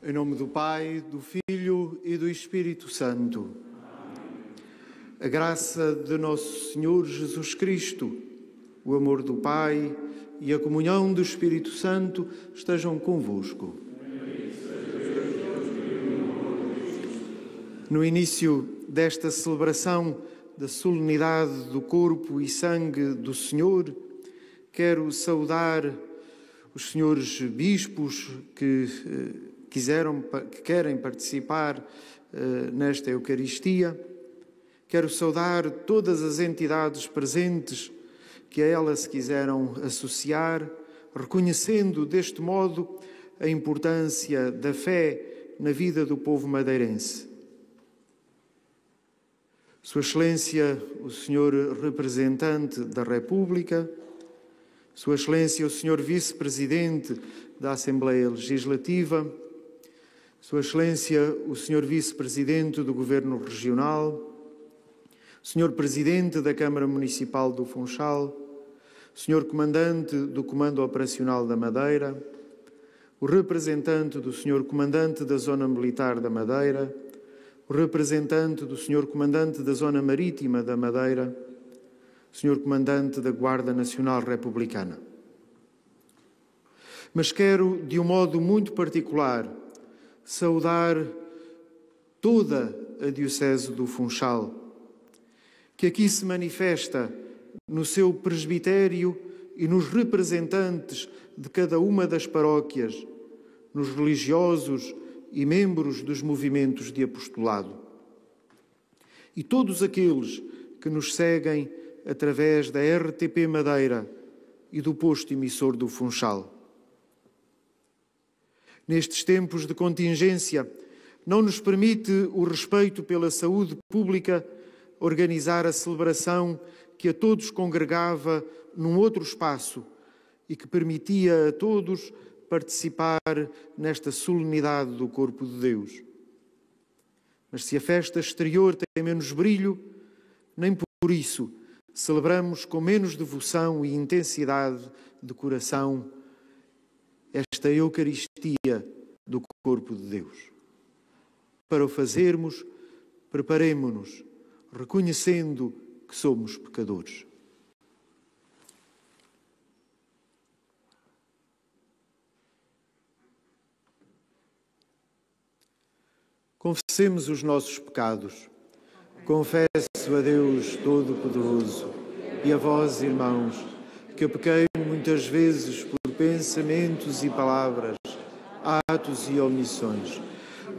Em nome do Pai, do Filho e do Espírito Santo. A graça de nosso Senhor Jesus Cristo, o amor do Pai e a comunhão do Espírito Santo estejam convosco. No início desta celebração da solenidade do corpo e sangue do Senhor, quero saudar os senhores bispos que querem participar nesta Eucaristia. Quero saudar todas as entidades presentes que a ela se quiseram associar, reconhecendo deste modo a importância da fé na vida do povo madeirense. Sua Excelência, o Senhor Representante da República, Sua Excelência, o Senhor Vice-Presidente da Assembleia Legislativa, Sua Excelência, o Senhor Vice-Presidente do Governo Regional, Senhor Presidente da Câmara Municipal do Funchal, Senhor Comandante do Comando Operacional da Madeira, o representante do Senhor Comandante da Zona Militar da Madeira, o representante do Senhor Comandante da Zona Marítima da Madeira, o Senhor Comandante da Guarda Nacional Republicana. Mas quero, de um modo muito particular, saudar toda a Diocese do Funchal, que aqui se manifesta no seu presbitério e nos representantes de cada uma das paróquias, nos religiosos e membros dos movimentos de apostolado. E todos aqueles que nos seguem através da RTP Madeira e do posto emissor do Funchal. Nestes tempos de contingência, não nos permite o respeito pela saúde pública organizar a celebração que a todos congregava num outro espaço e que permitia a todos participar nesta solenidade do corpo de Deus. Mas se a festa exterior tem menos brilho, nem por isso celebramos com menos devoção e intensidade de coração esta Eucaristia do corpo de Deus. Para o fazermos, preparemo-nos, reconhecendo que somos pecadores. Confessemos os nossos pecados. Confesso a Deus Todo-Poderoso e a vós, irmãos, que eu pequei muitas vezes por pensamentos e palavras, atos e omissões,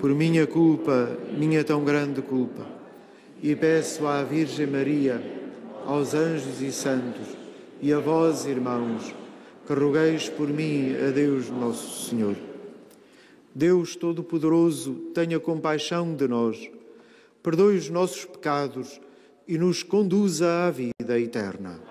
por minha culpa, minha tão grande culpa. E peço à Virgem Maria, aos anjos e santos, e a vós, irmãos, que rogueis por mim a Deus Nosso Senhor. Deus Todo-Poderoso, tenha compaixão de nós, perdoe os nossos pecados e nos conduza à vida eterna.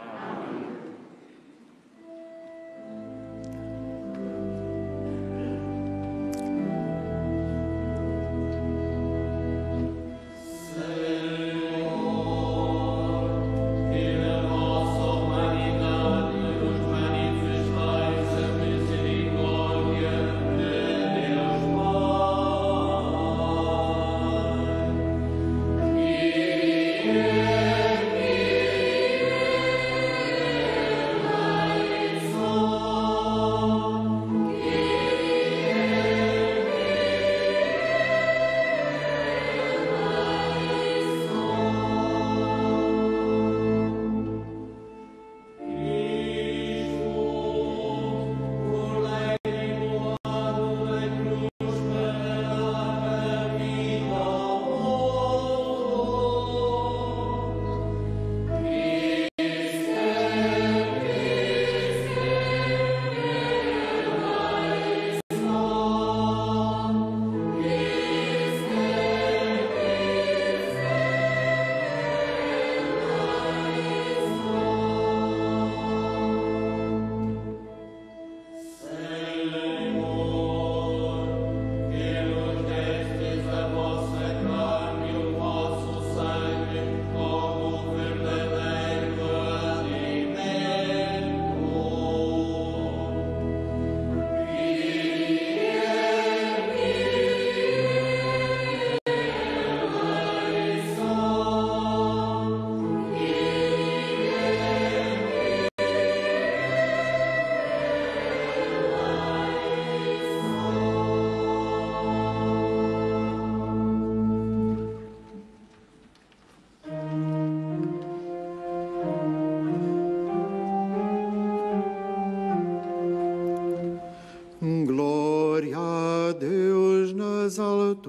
Glória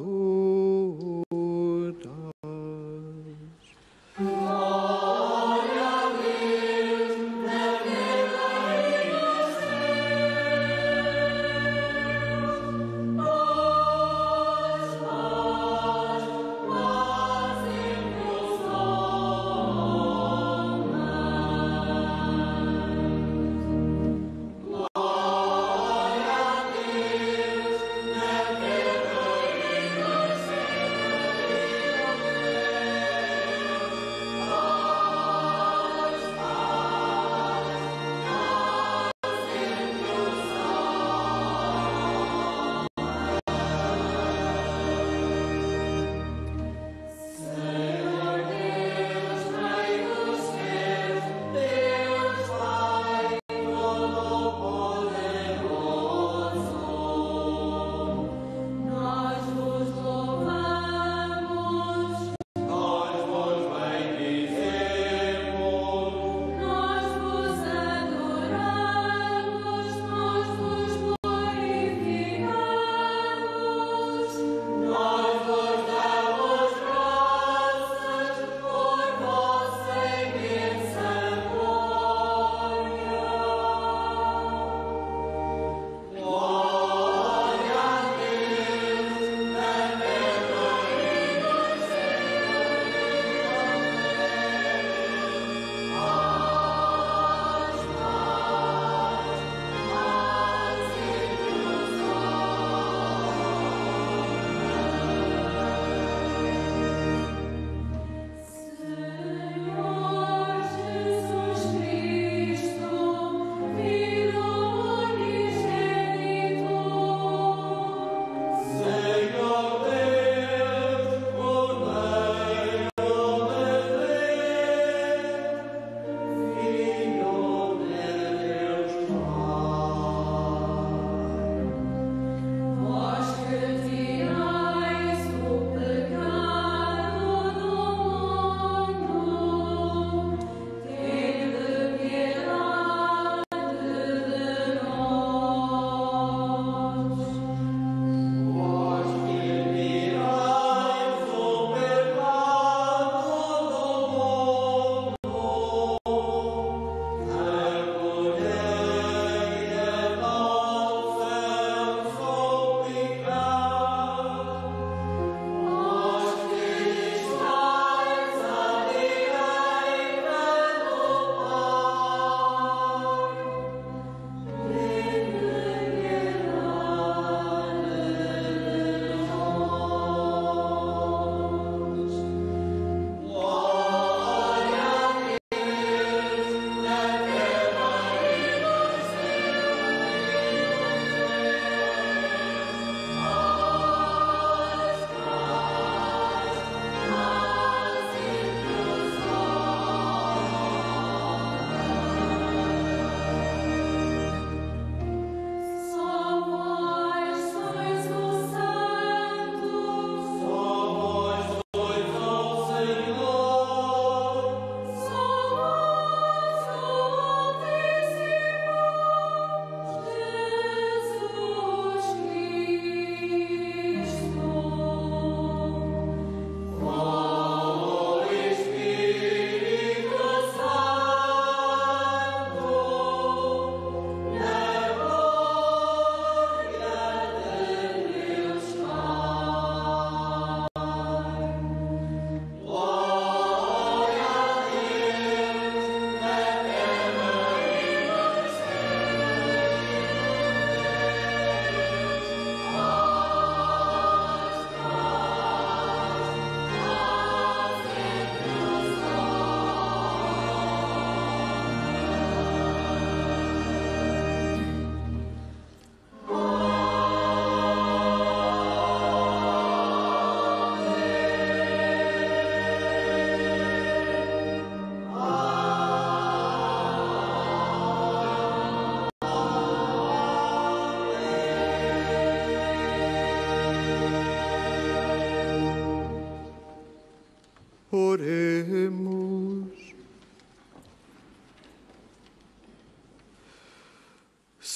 a Deus na terra e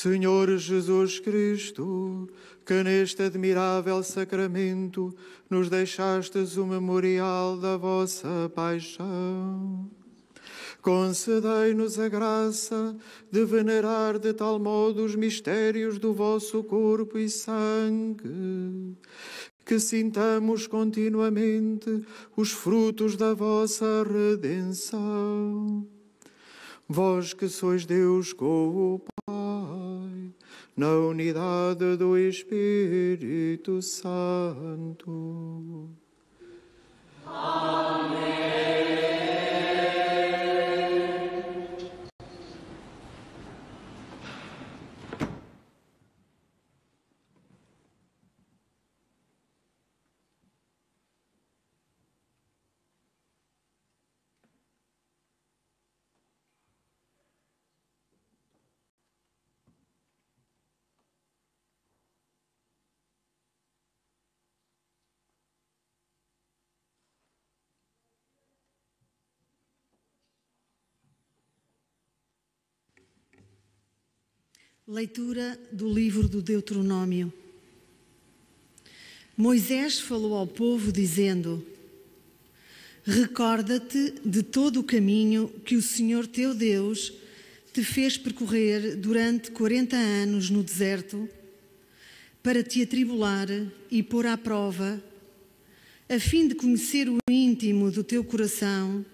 Senhor Jesus Cristo, que neste admirável sacramento nos deixastes o memorial da vossa paixão, concedei-nos a graça de venerar de tal modo os mistérios do vosso corpo e sangue, que sintamos continuamente os frutos da vossa redenção. Vós que sois Deus com o Pai, na unidade do Espírito Santo. Amém. Leitura do livro do Deuteronômio. Moisés falou ao povo dizendo: Recorda-te de todo o caminho que o Senhor teu Deus te fez percorrer durante 40 anos no deserto, para te atribular e pôr à prova, a fim de conhecer o íntimo do teu coração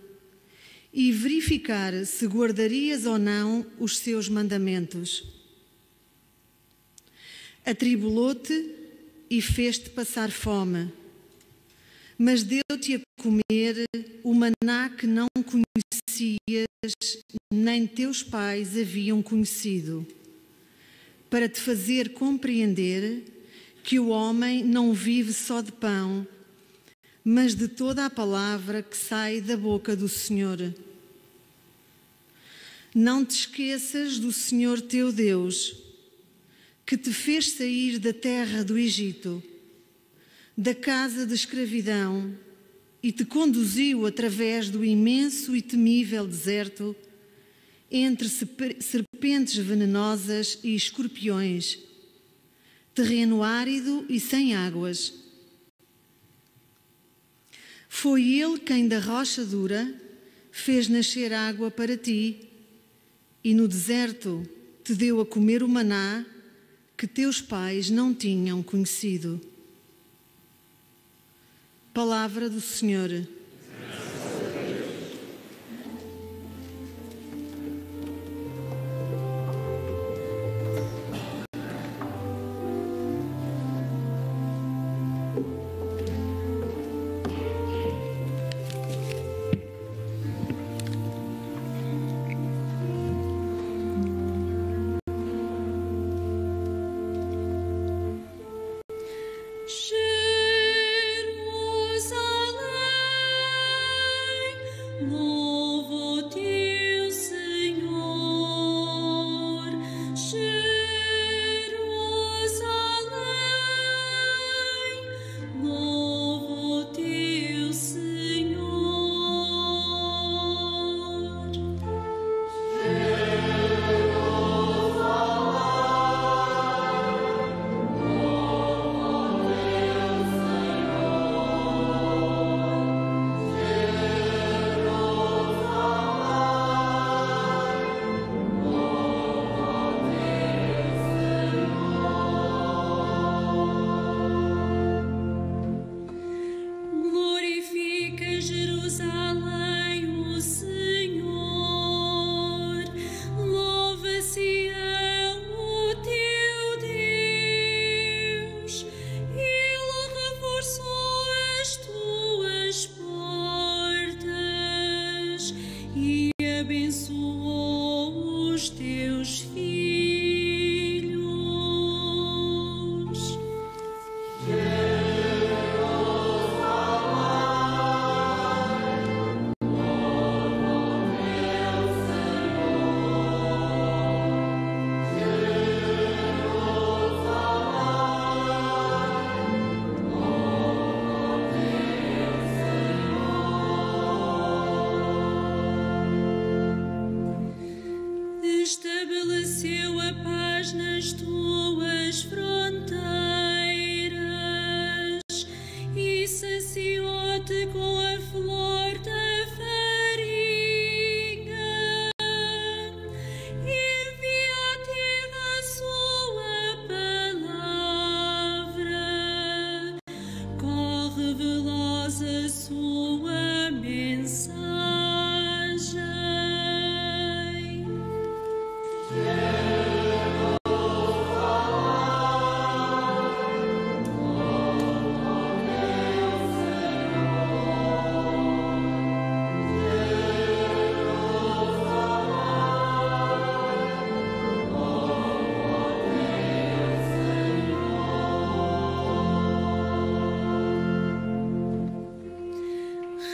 e verificar se guardarias ou não os seus mandamentos. Atribulou-te e fez-te passar fome, mas deu-te a comer o maná que não conhecias, nem teus pais haviam conhecido, para te fazer compreender que o homem não vive só de pão, mas de toda a palavra que sai da boca do Senhor. Não te esqueças do Senhor teu Deus, que te fez sair da terra do Egito, da casa de escravidão, e te conduziu através do imenso e temível deserto, entre serpentes venenosas e escorpiões, terreno árido e sem águas. Foi Ele quem da rocha dura fez nascer água para ti, e no deserto te deu a comer o maná que teus pais não tinham conhecido. Palavra do Senhor. Jerusalém. estabeleceu a paz nas tuas fronteiras e saciou-te com a flor da farinha. Envia à terra a sua palavra, corre veloz a sua mensagem.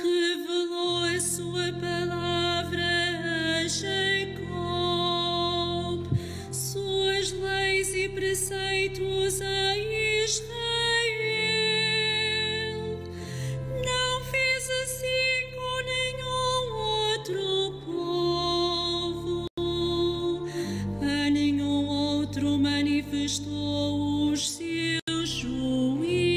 Revelou a sua palavra a Jacob, suas leis e preceitos a Israel. Não fez assim com nenhum outro povo, a nenhum outro manifestou os seus juízos.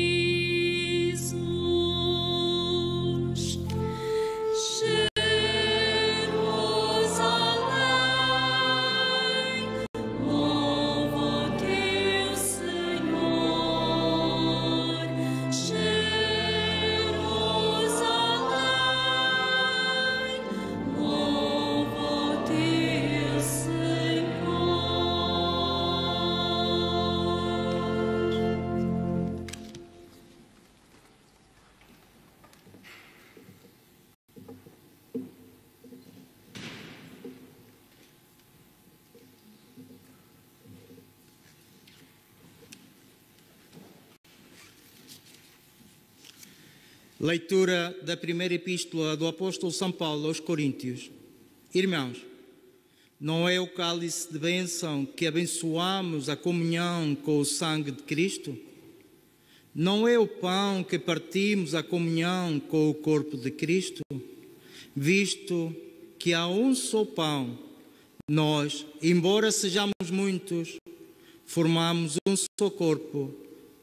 Jerusalém, louva o teu Senhor. Jerusalém, louva o teu Senhor. Leitura da primeira epístola do apóstolo São Paulo aos Coríntios. Irmãos, não é o cálice de bênção que abençoamos a comunhão com o sangue de Cristo? Não é o pão que partimos a comunhão com o corpo de Cristo? Visto que há um só pão, nós, embora sejamos muitos, formamos um só corpo,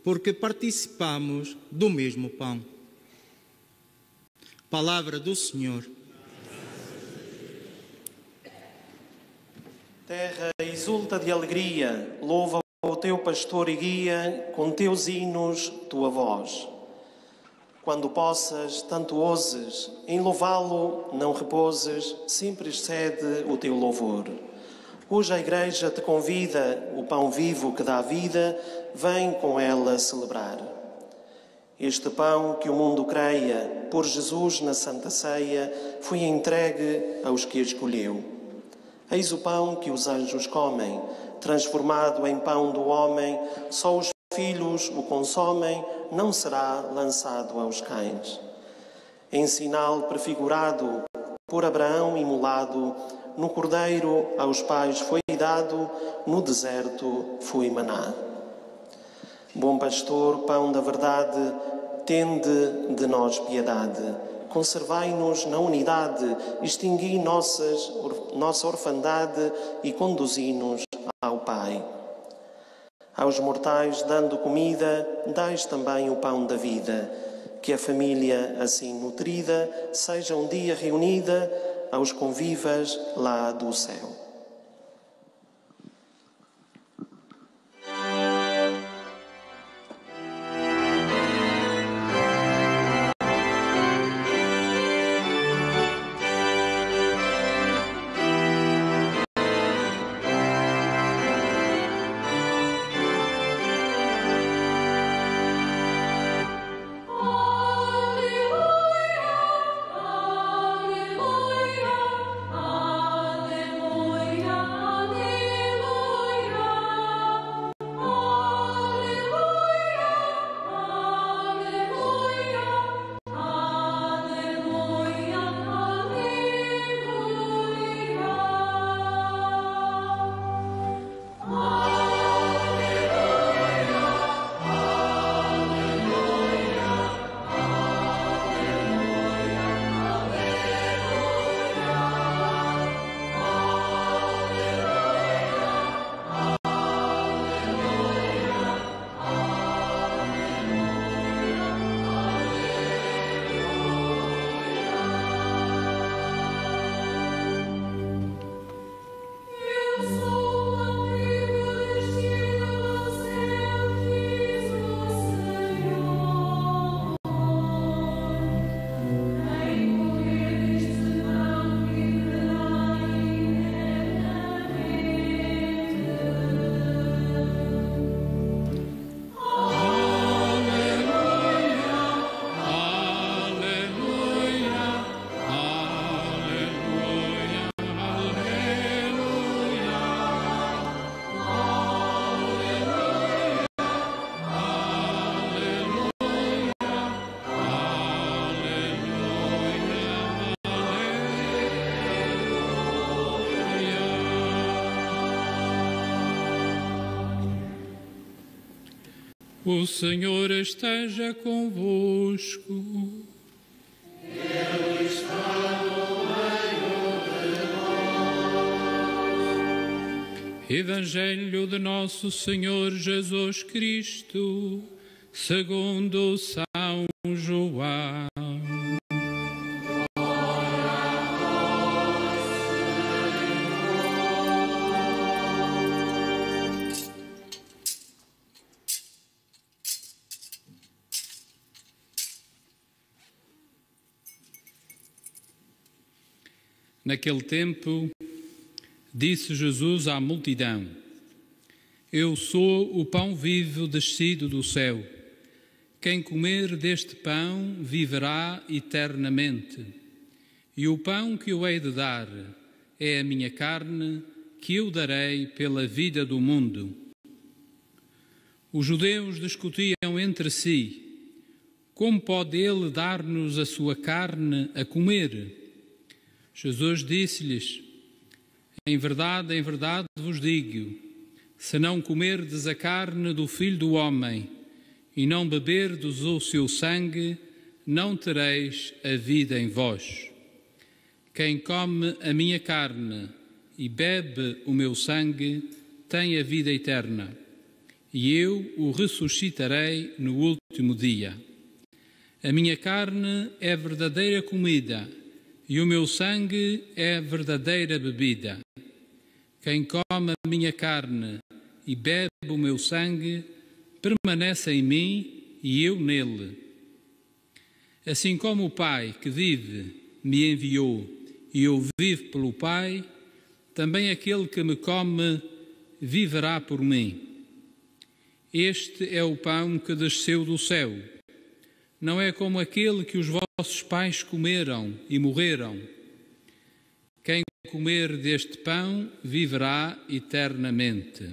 porque participamos do mesmo pão. Palavra do Senhor. Terra exulta de alegria, louva o teu pastor e guia, com teus hinos, tua voz. Quando possas, tanto ouses, em louvá-lo não repouses, sempre excede o teu louvor. Hoje a Igreja te convida, o pão vivo que dá vida, vem com ela celebrar. Este pão que o mundo creia, por Jesus na Santa Ceia, foi entregue aos que escolheu. Eis o pão que os anjos comem, transformado em pão do homem, só os filhos o consomem, não será lançado aos cães. Em sinal prefigurado, por Abraão imolado, no cordeiro aos pais foi dado, no deserto foi maná. Bom pastor, pão da verdade, tende de nós piedade. Conservai-nos na unidade, extingui nossa orfandade e conduzi-nos ao Pai. Aos mortais, dando comida, dais também o pão da vida. Que a família, assim nutrida, seja um dia reunida aos convivas lá do céu. Alleluia, alleluia. O Senhor esteja convosco. Ele está no meio de nós. Evangelho de nosso Senhor Jesus Cristo, segundo São João. Naquele tempo, disse Jesus à multidão: Eu sou o pão vivo descido do céu. Quem comer deste pão viverá eternamente. E o pão que eu hei de dar é a minha carne, que eu darei pela vida do mundo. Os judeus discutiam entre si: Como pode ele dar-nos a sua carne a comer? Jesus disse-lhes: em verdade vos digo, se não comerdes a carne do Filho do Homem e não beberdes o seu sangue, não tereis a vida em vós. Quem come a minha carne e bebe o meu sangue tem a vida eterna, e eu o ressuscitarei no último dia. A minha carne é verdadeira comida, e o meu sangue é verdadeira bebida. Quem come a minha carne e bebe o meu sangue, permanece em mim e eu nele. Assim como o Pai que vive me enviou e eu vivo pelo Pai, também aquele que me come viverá por mim. Este é o pão que desceu do céu. Não é como aquele que os vossos pais comeram e morreram. Quem comer deste pão viverá eternamente.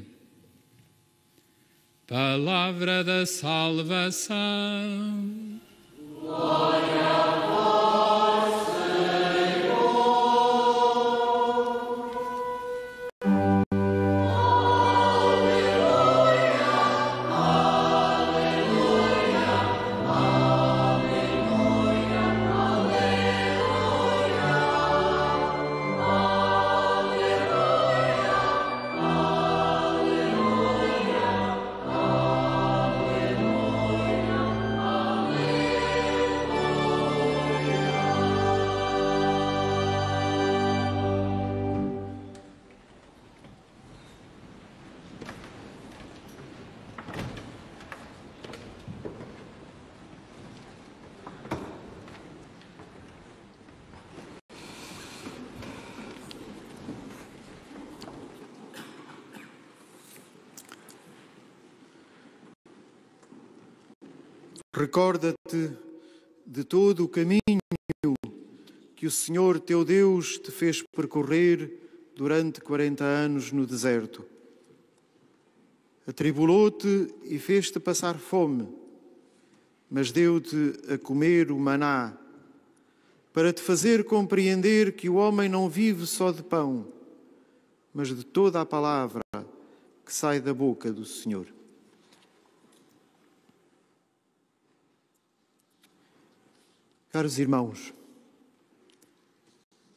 Palavra da salvação. Glória a vós, Senhor. Recorda-te de todo o caminho que o Senhor teu Deus te fez percorrer durante 40 anos no deserto. Atribulou-te e fez-te passar fome, mas deu-te a comer o maná, para te fazer compreender que o homem não vive só de pão, mas de toda a palavra que sai da boca do Senhor. Caros irmãos,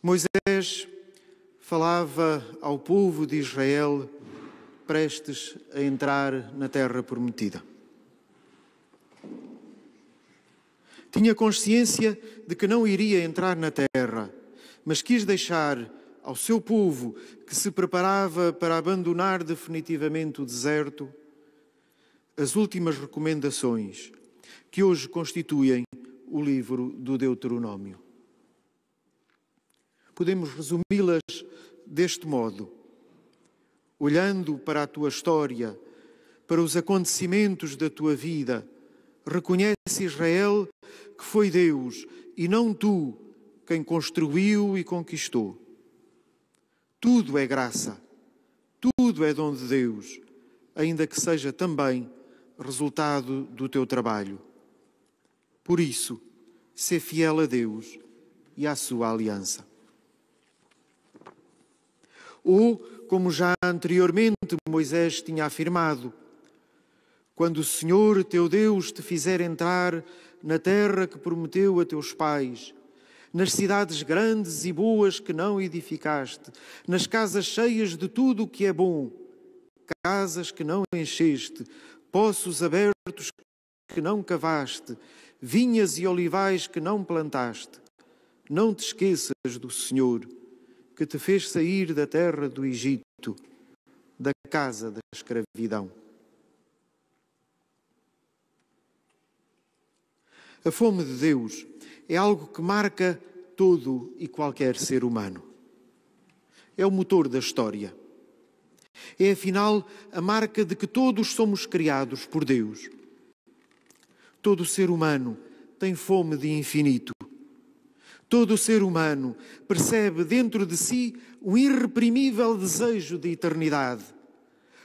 Moisés falava ao povo de Israel prestes a entrar na terra prometida. Tinha consciência de que não iria entrar na terra, mas quis deixar ao seu povo, que se preparava para abandonar definitivamente o deserto, as últimas recomendações que hoje constituem o livro do Deuteronômio. Podemos resumi-las deste modo: olhando para a tua história, para os acontecimentos da tua vida, reconhece, Israel, que foi Deus e não tu quem construiu e conquistou. Tudo é graça, tudo é dom de Deus, ainda que seja também resultado do teu trabalho. Por isso, sê fiel a Deus e à sua aliança. Ou, como já anteriormente Moisés tinha afirmado, Quando o Senhor, teu Deus, te fizer entrar na terra que prometeu a teus pais, nas cidades grandes e boas que não edificaste, nas casas cheias de tudo o que é bom, casas que não encheste, poços abertos que não cavaste, vinhas e olivais que não plantaste, não te esqueças do Senhor, que te fez sair da terra do Egito, da casa da escravidão. A fome de Deus é algo que marca todo e qualquer ser humano. É o motor da história. É, afinal, a marca de que todos somos criados por Deus. Todo ser humano tem fome de infinito. Todo ser humano percebe dentro de si um irreprimível desejo de eternidade,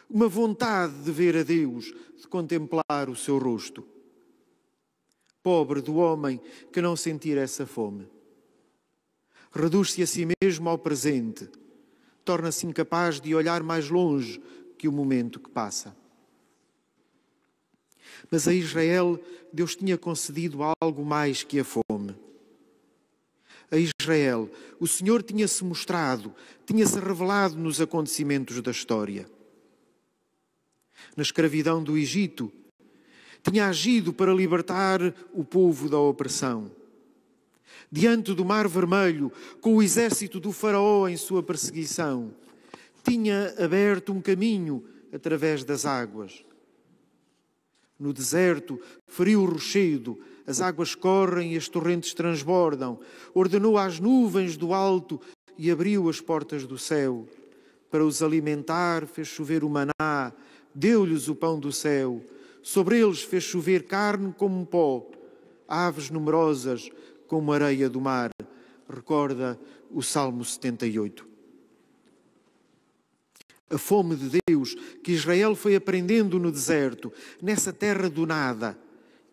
uma vontade de ver a Deus, de contemplar o seu rosto. Pobre do homem que não sentir essa fome. Reduz-se a si mesmo ao presente, torna-se incapaz de olhar mais longe que o momento que passa. Mas a Israel, Deus tinha concedido algo mais que a fome. A Israel, o Senhor tinha-se mostrado, tinha-se revelado nos acontecimentos da história. Na escravidão do Egito, tinha agido para libertar o povo da opressão. Diante do Mar Vermelho, com o exército do faraó em sua perseguição, tinha aberto um caminho através das águas. No deserto, feriu o rochedo, as águas correm e as torrentes transbordam. Ordenou às nuvens do alto e abriu as portas do céu. Para os alimentar, fez chover o maná, deu-lhes o pão do céu. Sobre eles fez chover carne como um pó, aves numerosas como areia do mar. Recorda o Salmo 78. A fome de Deus que Israel foi aprendendo no deserto, nessa terra do nada,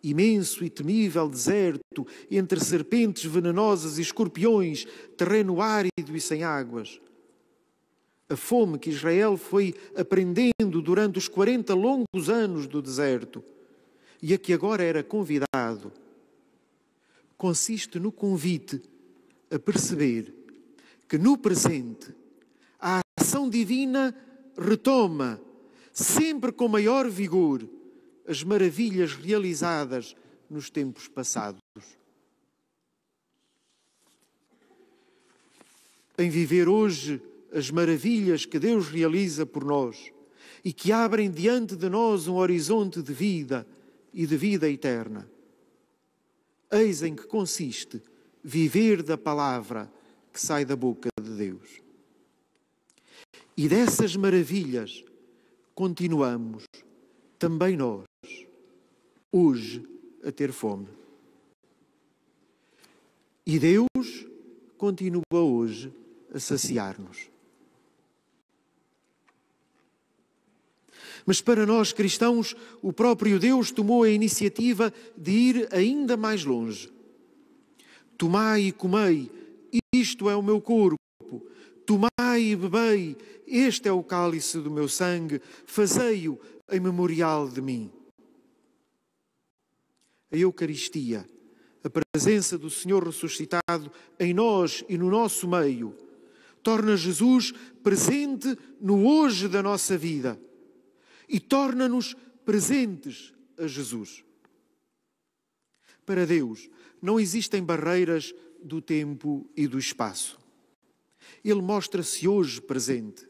imenso e temível deserto, entre serpentes venenosas e escorpiões, terreno árido e sem águas. A fome que Israel foi aprendendo durante os 40 longos anos do deserto e a que agora era convidado, consiste no convite a perceber que no presente a ação divina retoma, sempre com maior vigor, as maravilhas realizadas nos tempos passados. Em viver hoje as maravilhas que Deus realiza por nós e que abrem diante de nós um horizonte de vida e de vida eterna. Eis em que consiste viver da palavra que sai da boca de Deus. E dessas maravilhas continuamos, também nós, hoje, a ter fome. E Deus continua hoje a saciar-nos. Mas para nós cristãos, o próprio Deus tomou a iniciativa de ir ainda mais longe. Tomai e comei, isto é o meu corpo. Tomai e bebei, este é o cálice do meu sangue, fazei-o em memorial de mim. A Eucaristia, a presença do Senhor ressuscitado em nós e no nosso meio, torna Jesus presente no hoje da nossa vida e torna-nos presentes a Jesus. Para Deus não existem barreiras do tempo e do espaço. Ele mostra-se hoje presente.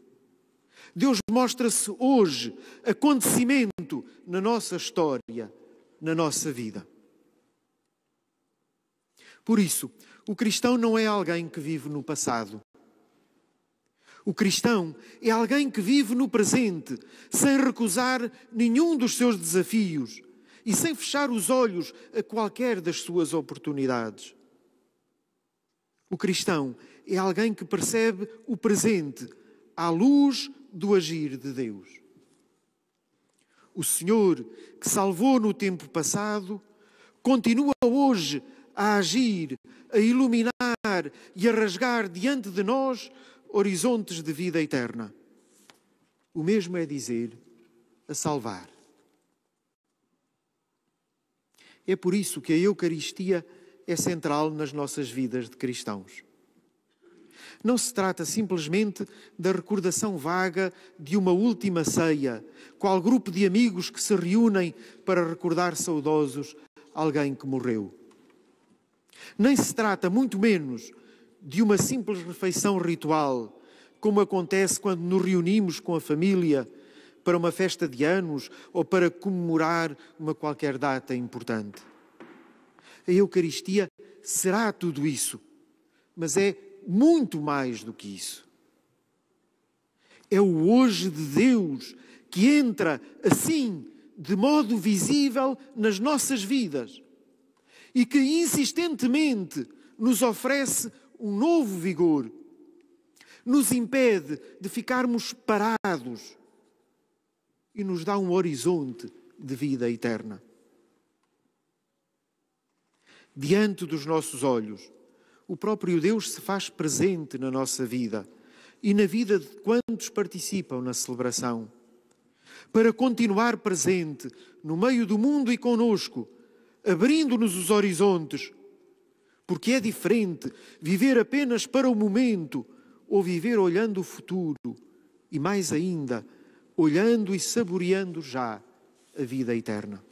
Deus mostra-se hoje acontecimento na nossa história, na nossa vida. Por isso, o cristão não é alguém que vive no passado. O cristão é alguém que vive no presente, sem recusar nenhum dos seus desafios e sem fechar os olhos a qualquer das suas oportunidades. O cristão é alguém que percebe o presente à luz do agir de Deus. O Senhor, que salvou no tempo passado, continua hoje a agir, a iluminar e a rasgar diante de nós horizontes de vida eterna. O mesmo é dizer, a salvar. É por isso que a Eucaristia é central nas nossas vidas de cristãos. Não se trata simplesmente da recordação vaga de uma última ceia, qual grupo de amigos que se reúnem para recordar saudosos alguém que morreu. Nem se trata, muito menos, de uma simples refeição ritual, como acontece quando nos reunimos com a família para uma festa de anos ou para comemorar uma qualquer data importante. A Eucaristia será tudo isso, mas é muito mais do que isso. É o hoje de Deus que entra assim, de modo visível, nas nossas vidas e que insistentemente nos oferece um novo vigor, nos impede de ficarmos parados e nos dá um horizonte de vida eterna. Diante dos nossos olhos, o próprio Deus se faz presente na nossa vida e na vida de quantos participam na celebração, para continuar presente no meio do mundo e conosco, abrindo-nos os horizontes, porque é diferente viver apenas para o momento ou viver olhando o futuro e, mais ainda, olhando e saboreando já a vida eterna.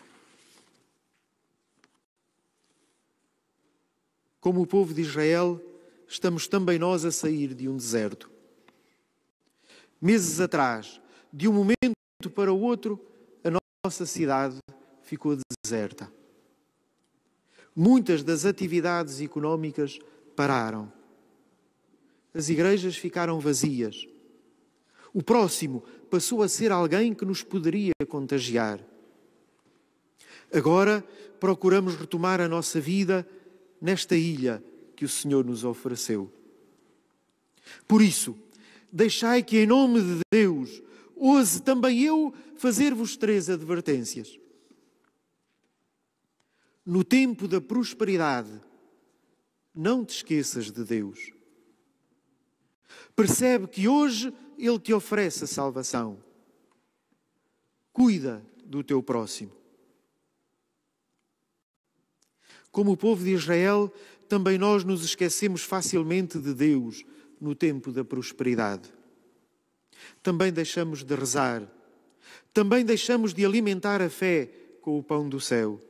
Como o povo de Israel, estamos também nós a sair de um deserto. Meses atrás, de um momento para o outro, a nossa cidade ficou deserta. Muitas das atividades económicas pararam. As igrejas ficaram vazias. O próximo passou a ser alguém que nos poderia contagiar. Agora procuramos retomar a nossa vida nesta ilha que o Senhor nos ofereceu. Por isso, deixai que em nome de Deus ouse também eu fazer-vos 3 advertências. No tempo da prosperidade, não te esqueças de Deus. Percebe que hoje Ele te oferece a salvação. Cuida do teu próximo. Como o povo de Israel, também nós nos esquecemos facilmente de Deus no tempo da prosperidade. Também deixamos de rezar. Também deixamos de alimentar a fé com o pão do céu.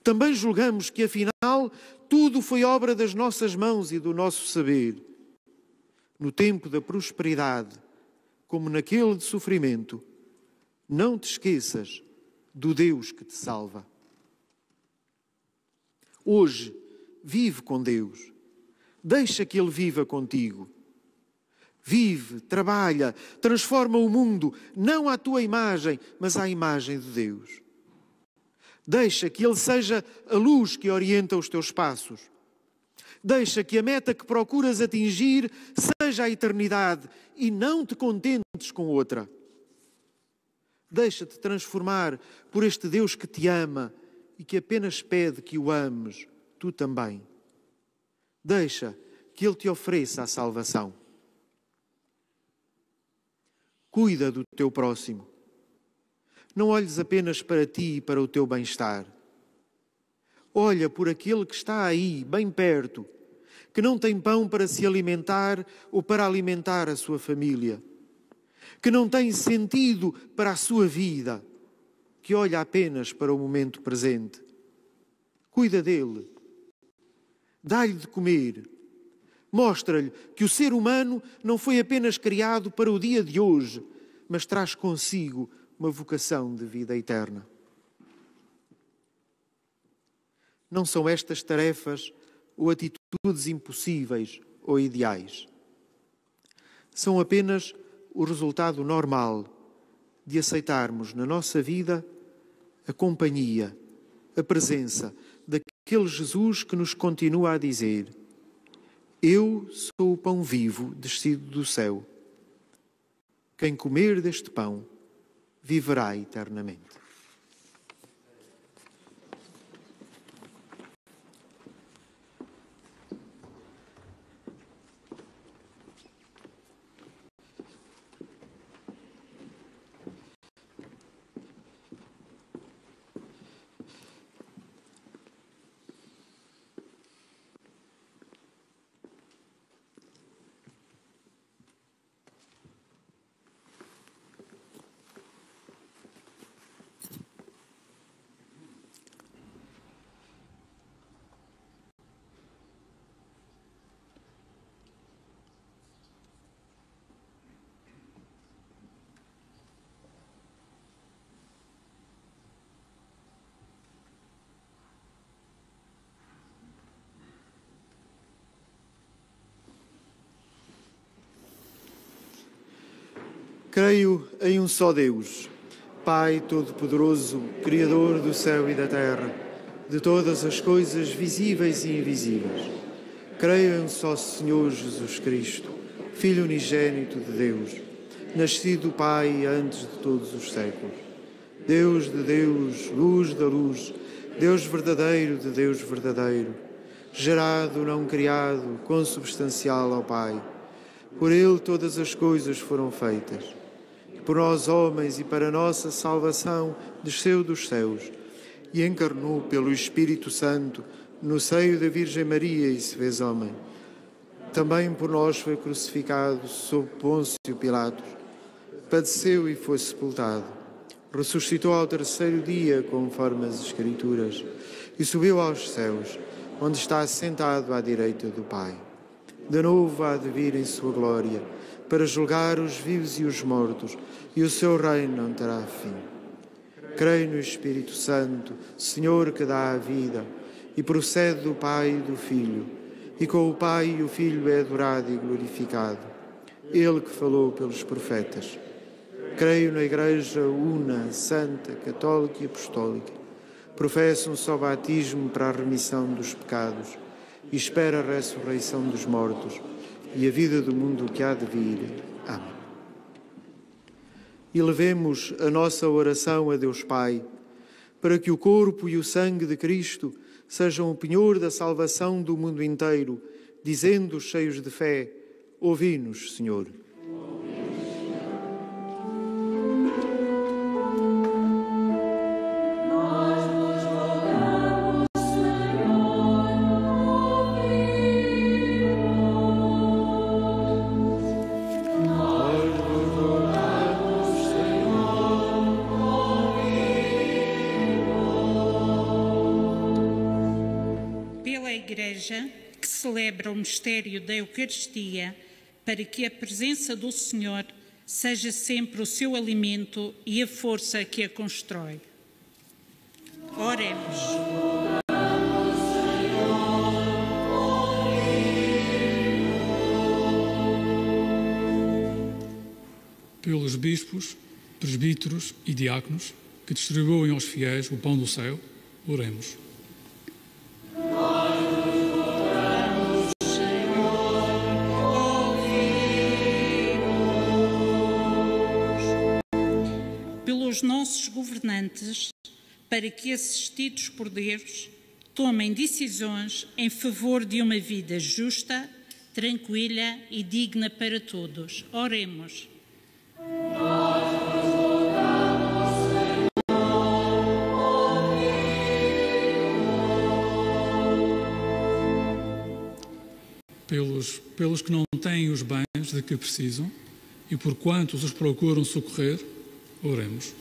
Também julgamos que, afinal, tudo foi obra das nossas mãos e do nosso saber. No tempo da prosperidade, como naquele de sofrimento, não te esqueças do Deus que te salva. Hoje, vive com Deus. Deixa que Ele viva contigo. Vive, trabalha, transforma o mundo, não à tua imagem, mas à imagem de Deus. Deixa que Ele seja a luz que orienta os teus passos. Deixa que a meta que procuras atingir seja a eternidade e não te contentes com outra. Deixa-te transformar por este Deus que te ama e que apenas pede que o ames, tu também. Deixa que Ele te ofereça a salvação. Cuida do teu próximo. Não olhes apenas para ti e para o teu bem-estar. Olha por aquele que está aí, bem perto, que não tem pão para se alimentar ou para alimentar a sua família, que não tem sentido para a sua vida, que olha apenas para o momento presente. Cuida dele. Dá-lhe de comer. Mostra-lhe que o ser humano não foi apenas criado para o dia de hoje, mas traz consigo uma vocação de vida eterna. Não são estas tarefas ou atitudes impossíveis ou ideais. São apenas o resultado normal de aceitarmos na nossa vida a companhia, a presença daquele Jesus que nos continua a dizer: eu sou o pão vivo descido do céu. Quem comer deste pão viverá eternamente. Creio em um só Deus, Pai Todo-Poderoso, Criador do céu e da terra, de todas as coisas visíveis e invisíveis. Creio em um só Senhor Jesus Cristo, Filho unigênito de Deus, nascido do Pai antes de todos os séculos. Deus de Deus, luz da luz, Deus verdadeiro de Deus verdadeiro, gerado, não criado, consubstancial ao Pai. Por Ele todas as coisas foram feitas. Por nós, homens, e para nossa salvação, desceu dos céus e encarnou pelo Espírito Santo no seio da Virgem Maria e se fez homem. Também por nós foi crucificado sob Pôncio Pilatos, padeceu e foi sepultado. Ressuscitou ao terceiro dia, conforme as Escrituras, e subiu aos céus, onde está sentado à direita do Pai. De novo há de vir em sua glória, para julgar os vivos e os mortos, e o seu reino não terá fim. Creio no Espírito Santo, Senhor que dá a vida, e procede do Pai e do Filho, e com o Pai e o Filho é adorado e glorificado. Ele que falou pelos profetas. Creio na Igreja una, santa, católica e apostólica. Professo um só batismo para a remissão dos pecados e espero a ressurreição dos mortos e a vida do mundo que há de vir. Amém. E levemos a nossa oração a Deus Pai, para que o corpo e o sangue de Cristo sejam o penhor da salvação do mundo inteiro, dizendo, cheios de fé: ouvi-nos, Senhor. Que celebra o mistério da Eucaristia, para que a presença do Senhor seja sempre o seu alimento e a força que a constrói. Oremos. Pelos bispos, presbíteros e diáconos que distribuem aos fiéis o pão do céu, oremos. Pelos nossos governantes, para que, assistidos por Deus, tomem decisões em favor de uma vida justa, tranquila e digna para todos. Oremos. Pelos que não têm os bens de que precisam e por quantos os procuram socorrer, oremos.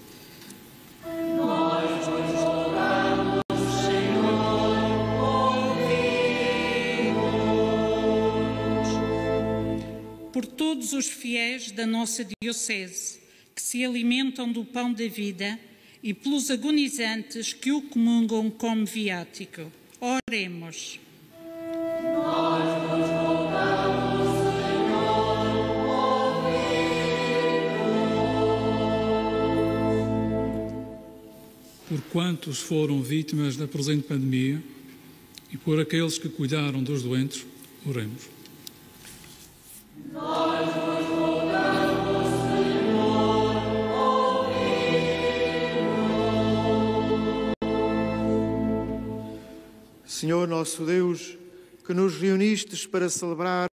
Por todos os fiéis da nossa Diocese, que se alimentam do pão da vida, e pelos agonizantes que o comungam como viático, oremos. Por quantos foram vítimas da presente pandemia e por aqueles que cuidaram dos doentes, oremos. Senhor nosso Deus, que nos reunistes para celebrar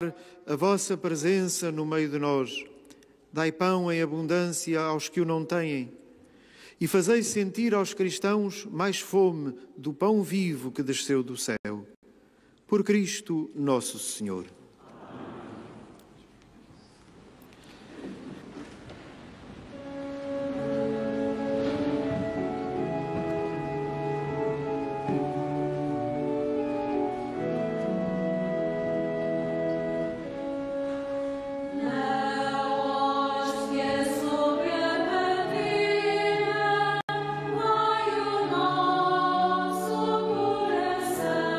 a vossa presença no meio de nós, dai pão em abundância aos que o não têm, e fazei sentir aos cristãos mais fome do pão vivo que desceu do céu. Por Cristo nosso Senhor. Nosso coração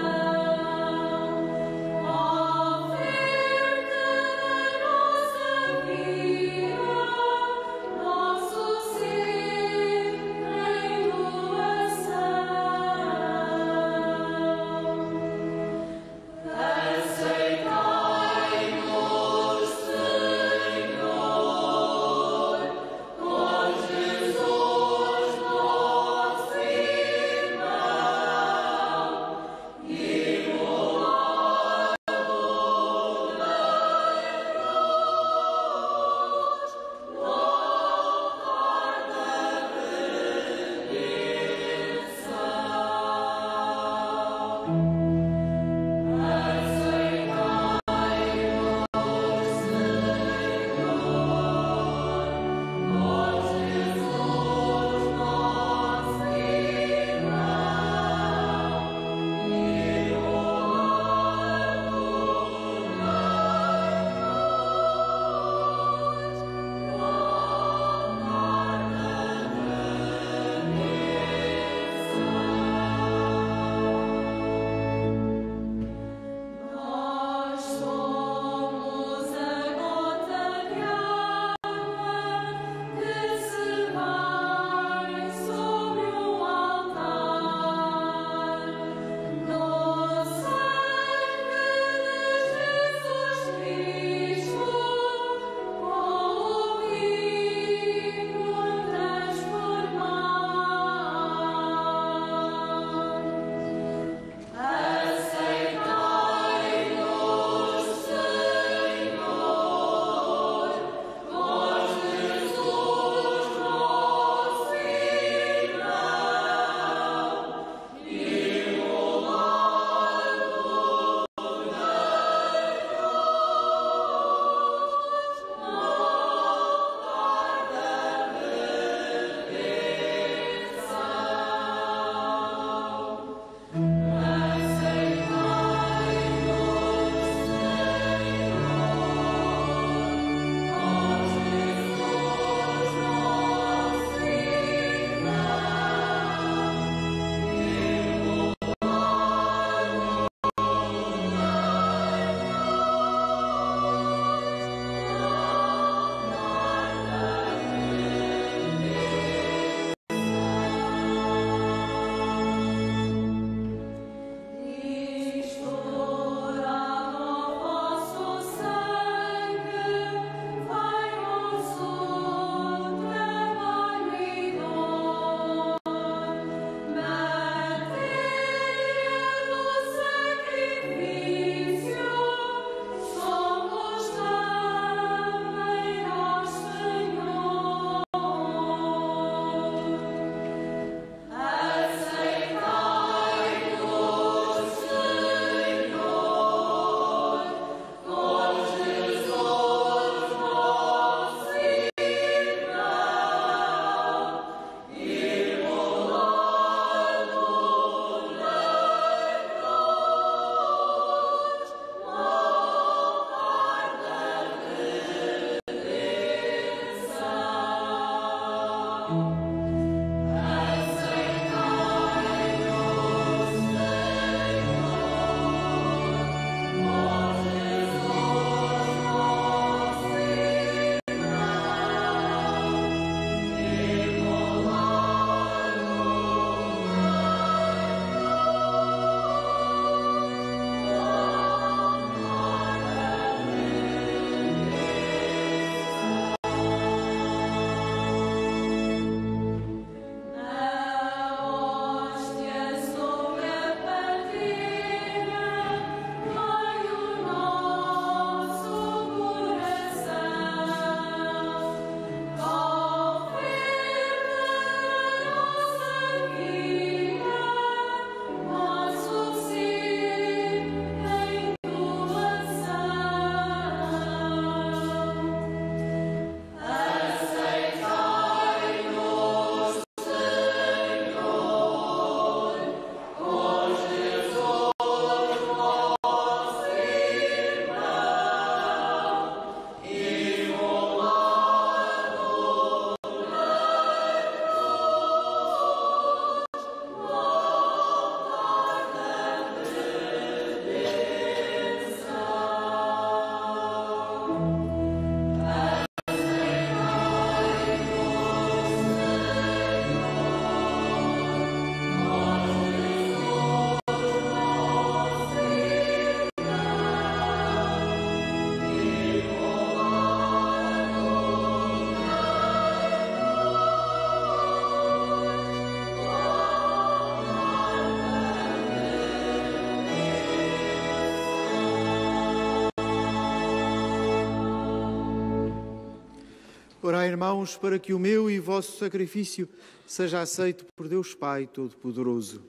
Orai, irmãos, para que o meu e vosso sacrifício seja aceito por Deus Pai Todo-Poderoso.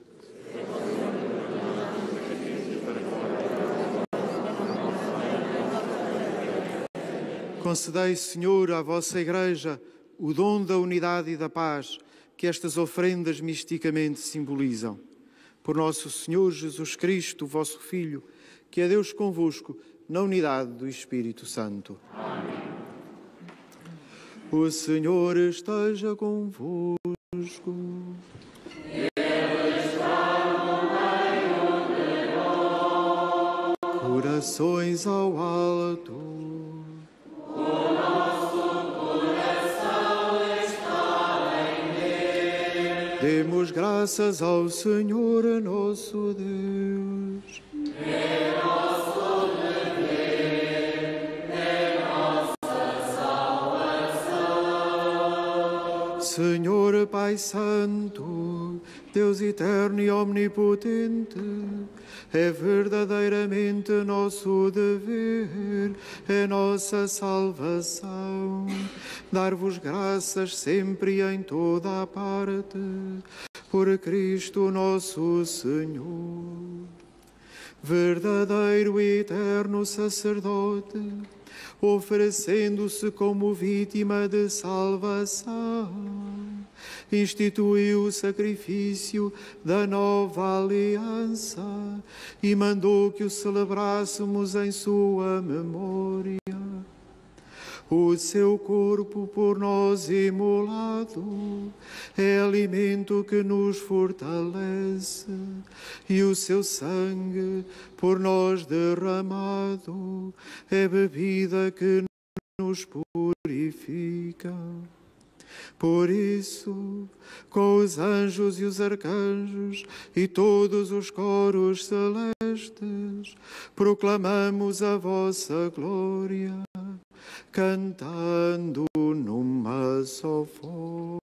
Concedei, Senhor, à vossa Igreja o dom da unidade e da paz que estas ofrendas misticamente simbolizam. Por nosso Senhor Jesus Cristo, vosso Filho, que é Deus convosco, na unidade do Espírito Santo. Amém. O Senhor esteja convosco. Ele está no meio de nós. Corações ao alto. O nosso coração está em Deus. Demos graças ao Senhor nosso Deus. É nosso dever, é nossa salvação. Senhor Pai Santo, Deus eterno e omnipotente, é verdadeiramente nosso dever, é nossa salvação, dar-vos graças sempre e em toda a parte, por Cristo nosso Senhor. Verdadeiro e eterno sacerdote, oferecendo-se como vítima de salvação, instituiu o sacrifício da nova aliança e mandou que o celebrássemos em sua memória. O seu corpo por nós imolado é alimento que nos fortalece, e o seu sangue por nós derramado é bebida que nos purifica. Por isso, com os anjos e os arcanjos e todos os coros celestes, proclamamos a vossa glória, cantando numa só voz.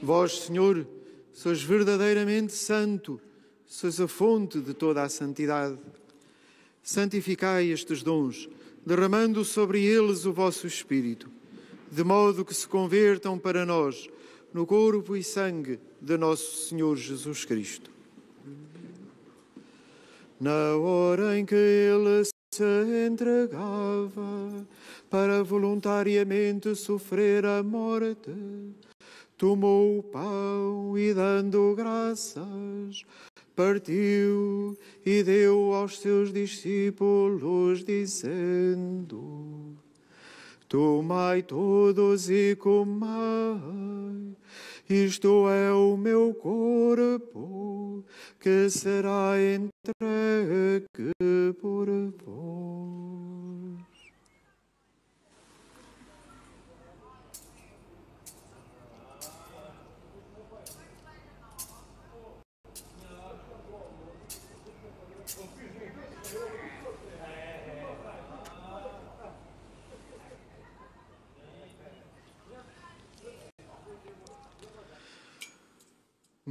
Vós, Senhor, sois verdadeiramente santo, sois a fonte de toda a santidade. Santificai estes dons, derramando sobre eles o vosso Espírito, de modo que se convertam para nós no corpo e sangue de nosso Senhor Jesus Cristo. Na hora em que ele se entregava para voluntariamente sofrer a morte, tomou o pão e, dando graças, partiu e deu aos seus discípulos, dizendo: Tomai todos e comai, isto é o meu corpo, que será entregue por vós.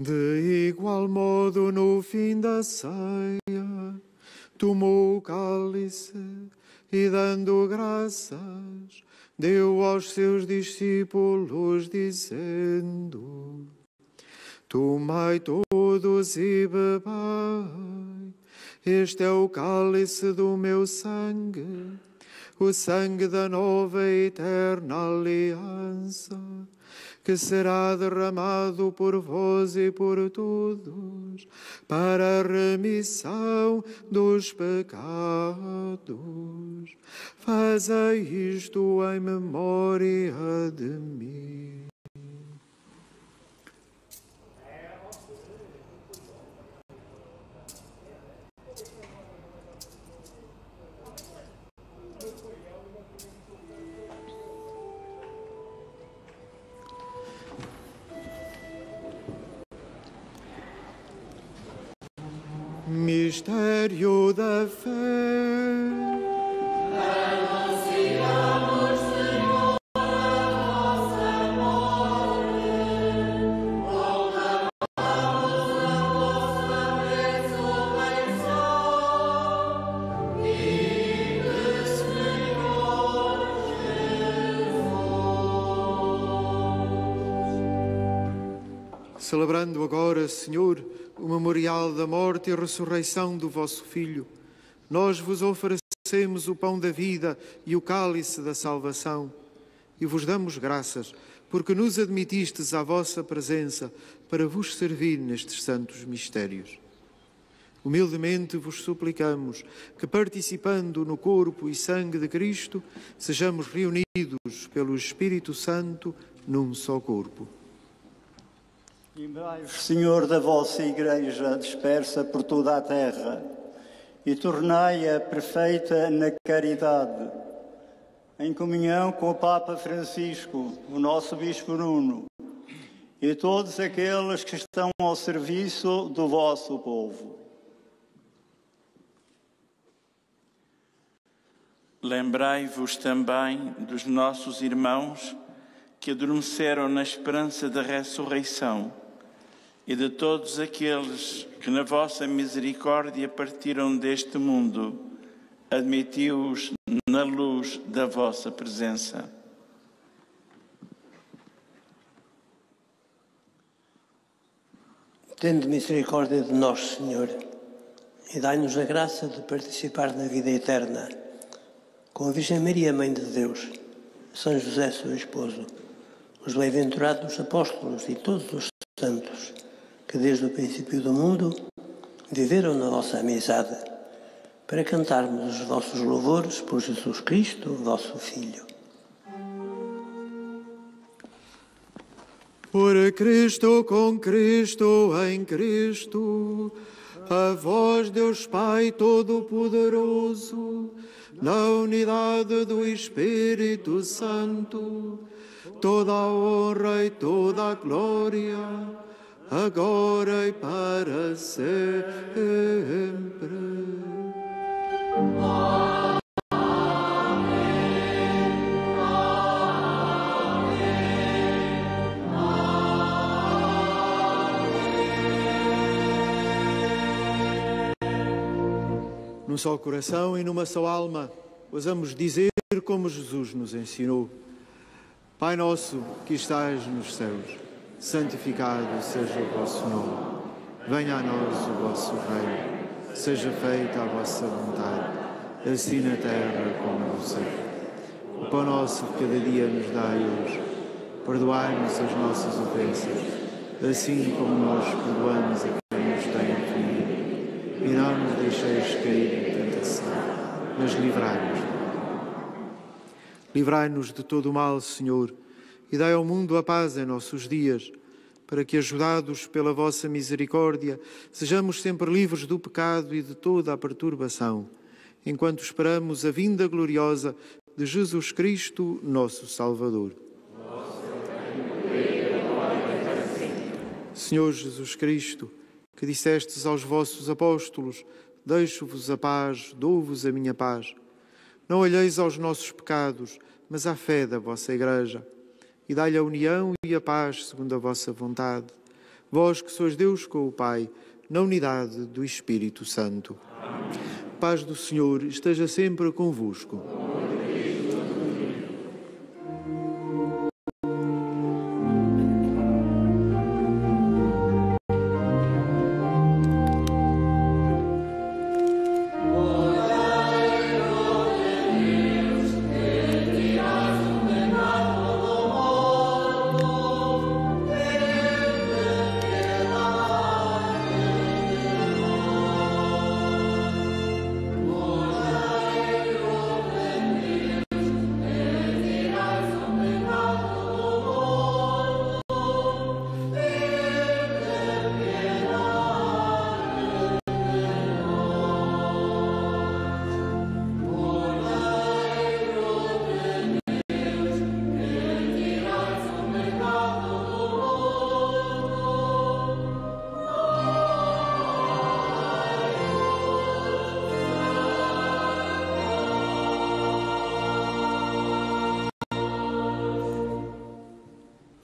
De igual modo, no fim da ceia, tomou o cálice e, dando graças, deu aos seus discípulos, dizendo: Tomai todos e bebai, este é o cálice do meu sangue, o sangue da nova e eterna aliança, que será derramado por vós e por todos, para a remissão dos pecados. Fazei isto em memória de mim. Mistério da fé. Anunciamos, Senhor, a vossa morte, proclamamos a vossa ressurreição, vive, Senhor Jesus. Celebrando agora, Senhor, o memorial da morte e ressurreição do vosso Filho, nós vos oferecemos o pão da vida e o cálice da salvação e vos damos graças porque nos admitistes à vossa presença para vos servir nestes santos mistérios. Humildemente vos suplicamos que, participando no corpo e sangue de Cristo, sejamos reunidos pelo Espírito Santo num só corpo. Lembrai-vos, Senhor, da vossa Igreja dispersa por toda a terra e tornai-a perfeita na caridade, em comunhão com o Papa Francisco, o nosso Bispo Nuno e todos aqueles que estão ao serviço do vosso povo. Lembrai-vos também dos nossos irmãos que adormeceram na esperança da ressurreição e de todos aqueles que na vossa misericórdia partiram deste mundo, admiti-os na luz da vossa presença. Tende misericórdia de nós, Senhor, e dai-nos a graça de participar na vida eterna com a Virgem Maria, Mãe de Deus, São José, seu esposo, os bem-aventurados apóstolos e todos os santos que desde o princípio do mundo viveram na vossa amizade, para cantarmos os vossos louvores por Jesus Cristo, vosso Filho. Por Cristo, com Cristo, em Cristo, a vós, Deus Pai Todo-Poderoso, na unidade do Espírito Santo, toda a honra e toda a glória, agora e para sempre. Amém. Num só coração e numa só alma, ousamos dizer como Jesus nos ensinou: Pai nosso que estais nos céus, santificado seja o vosso nome. Venha a nós o vosso reino. Seja feita a vossa vontade, assim na terra como no céu. O pão nosso de cada dia nos dai hoje. Perdoai-nos as nossas ofensas, assim como nós perdoamos a quem nos tem ofendido. E não nos deixeis cair em tentação, mas livrai-nos do mal. Livrai-nos de todo o mal, Senhor, e dai ao mundo a paz em nossos dias, para que, ajudados pela vossa misericórdia, sejamos sempre livres do pecado e de toda a perturbação, enquanto esperamos a vinda gloriosa de Jesus Cristo, nosso Salvador. Senhor Jesus Cristo, que dissestes aos vossos apóstolos: deixo-vos a paz, dou-vos a minha paz. Não olheis aos nossos pecados, mas à fé da vossa Igreja, e dai-lhe a união e a paz segundo a vossa vontade. Vós que sois Deus com o Pai, na unidade do Espírito Santo. Amém. Paz do Senhor esteja sempre convosco. Deus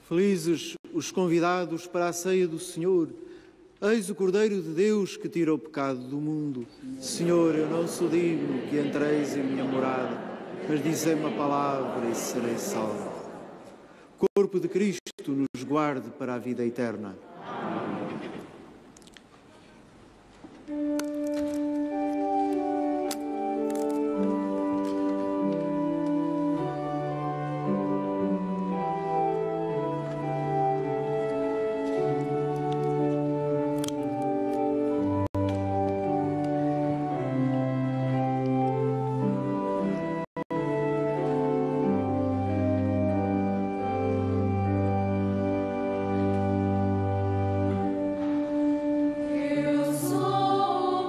Felizes os convidados para a ceia do Senhor. Eis o Cordeiro de Deus que tira o pecado do mundo. Senhor, eu não sou digno que entreis em minha morada, mas dizei-me a palavra e serei salvo. O corpo de Cristo nos guarde para a vida eterna. Eu sou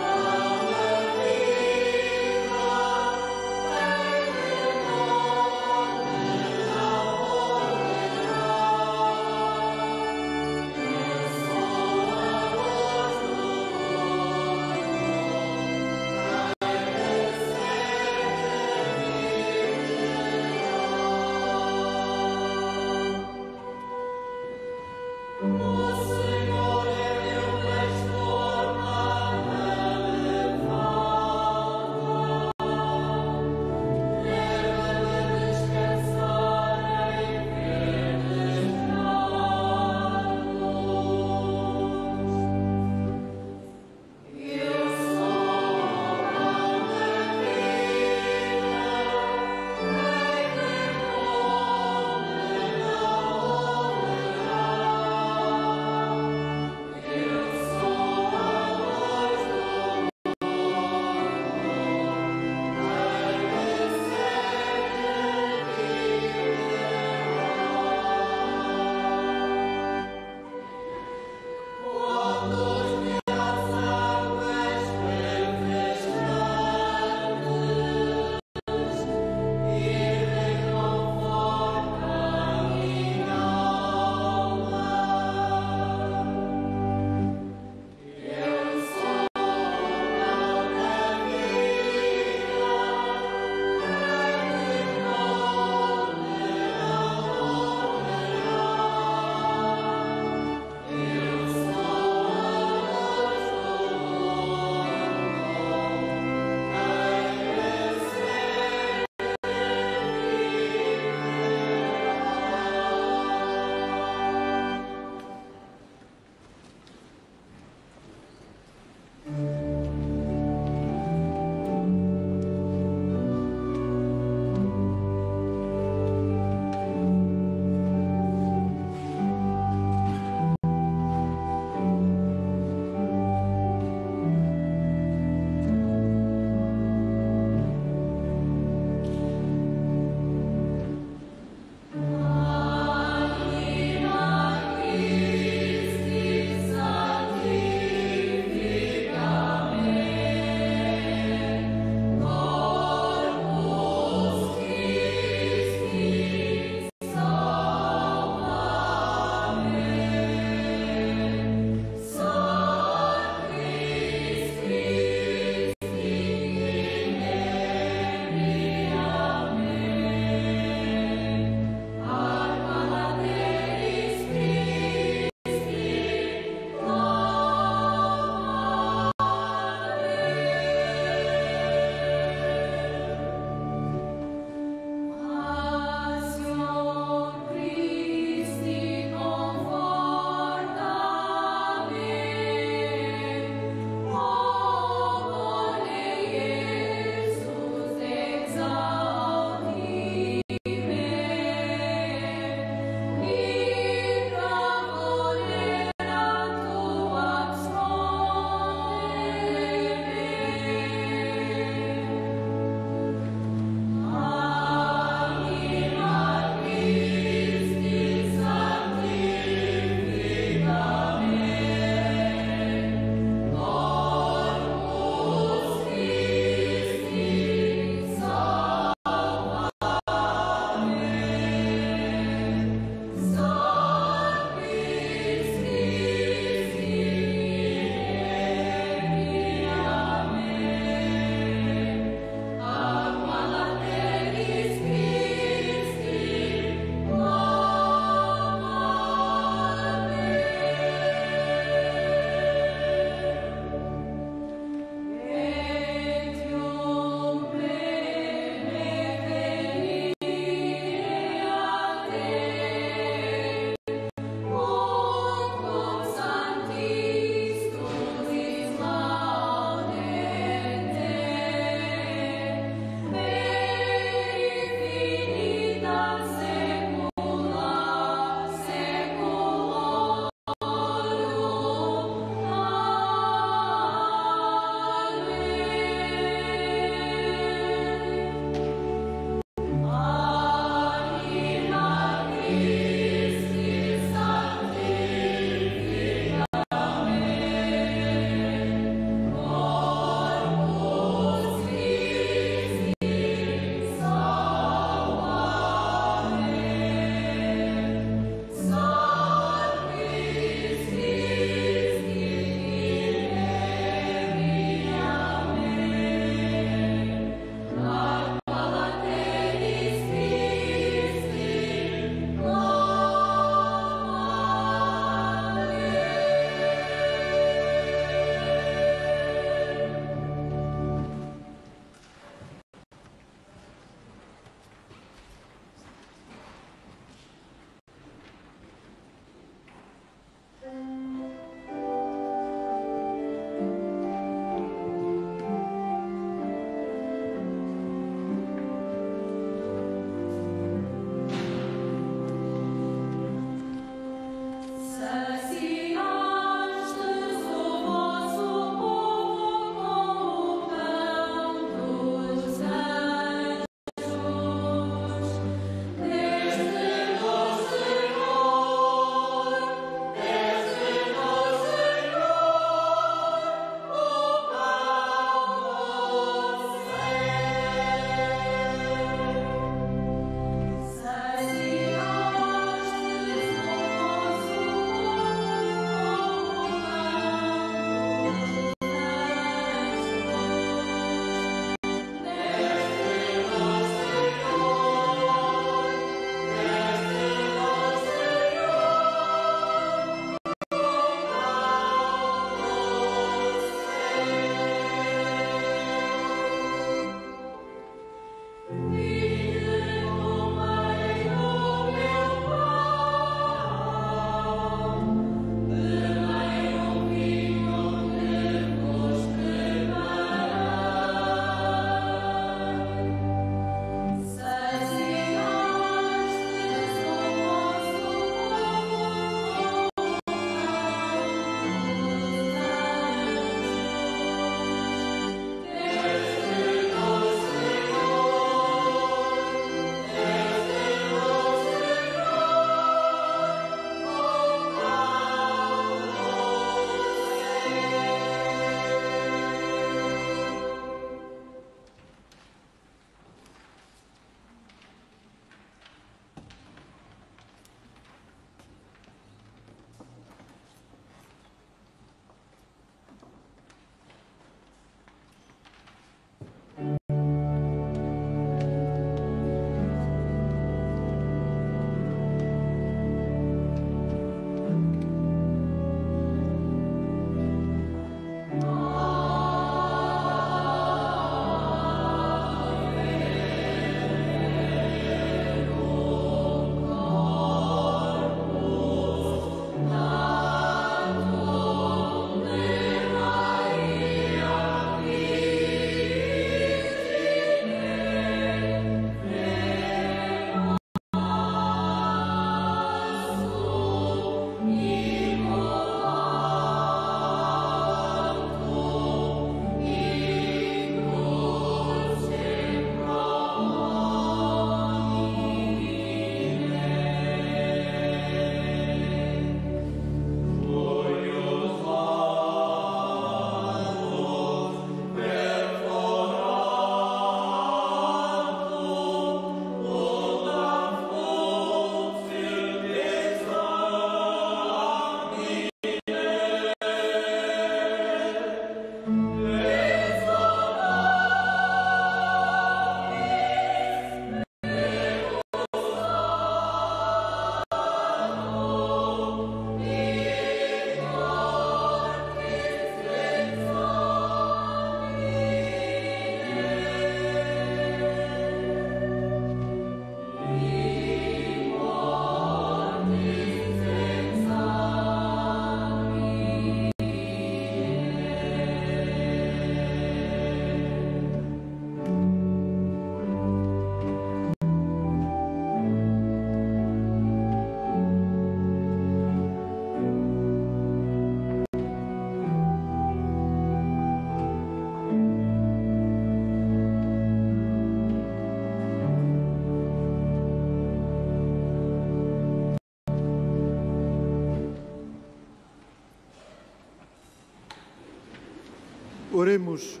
Oremos.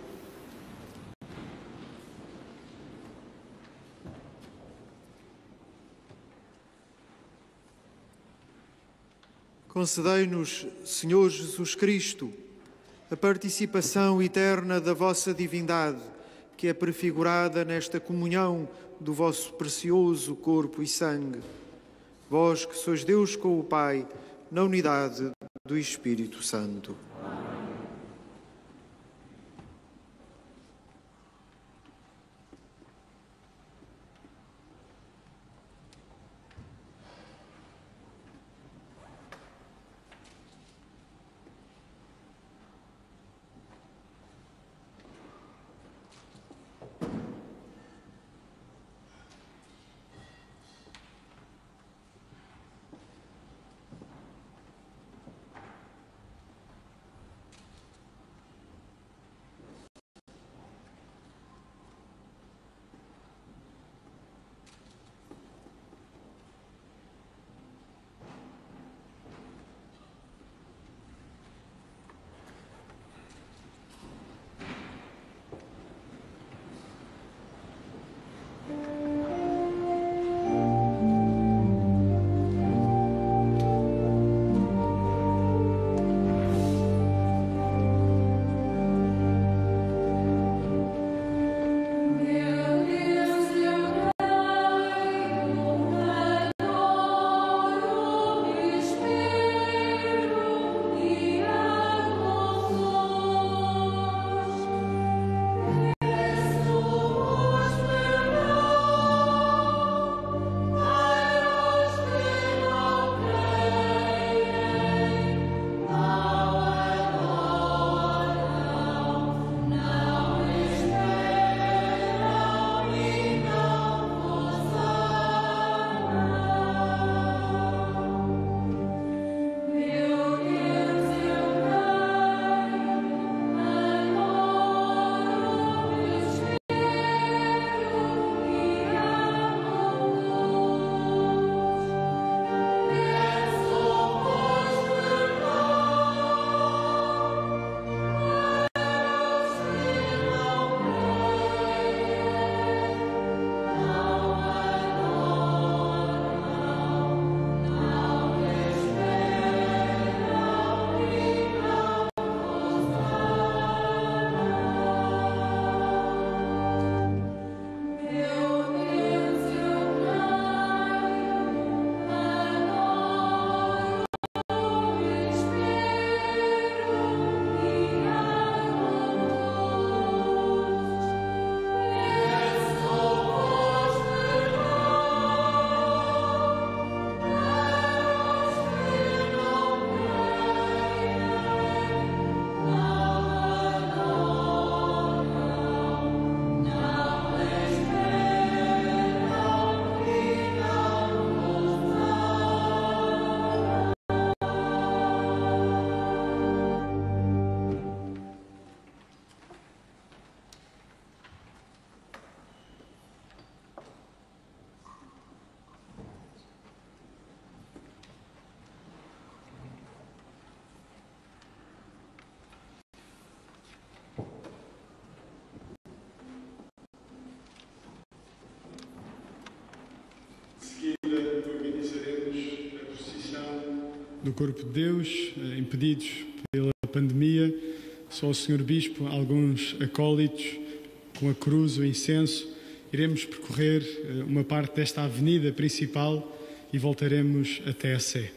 Concedei-nos, Senhor Jesus Cristo, a participação eterna da vossa divindade, que é prefigurada nesta comunhão do vosso precioso corpo e sangue. Vós que sois Deus com o Pai, na unidade do Espírito Santo. do Corpo de Deus, impedidos pela pandemia. Só o Sr. Bispo, alguns acólitos com a cruz, o incenso. Iremos percorrer uma parte desta avenida principal e voltaremos até a Sé.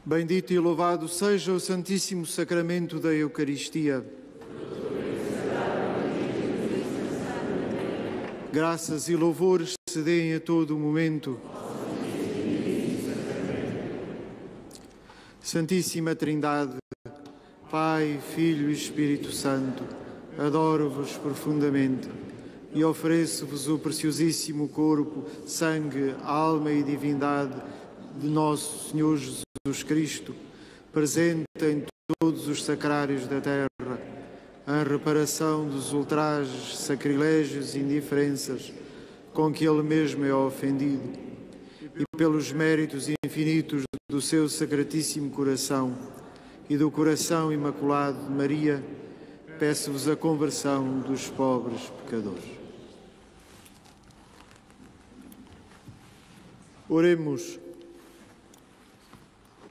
Bendito e louvado seja o Santíssimo Sacramento da Eucaristia. Graças e louvores se deem a todo o momento. Santíssima Trindade, Pai, Filho e Espírito Santo, adoro-vos profundamente e ofereço-vos o preciosíssimo corpo, sangue, alma e divindade de nosso Senhor Jesus Cristo, presente em todos os sacrários da terra, em reparação dos ultrajes, sacrilégios e indiferenças com que Ele mesmo é ofendido, e pelos méritos infinitos do seu sacratíssimo coração e do coração imaculado de Maria, peço-vos a conversão dos pobres pecadores. Oremos.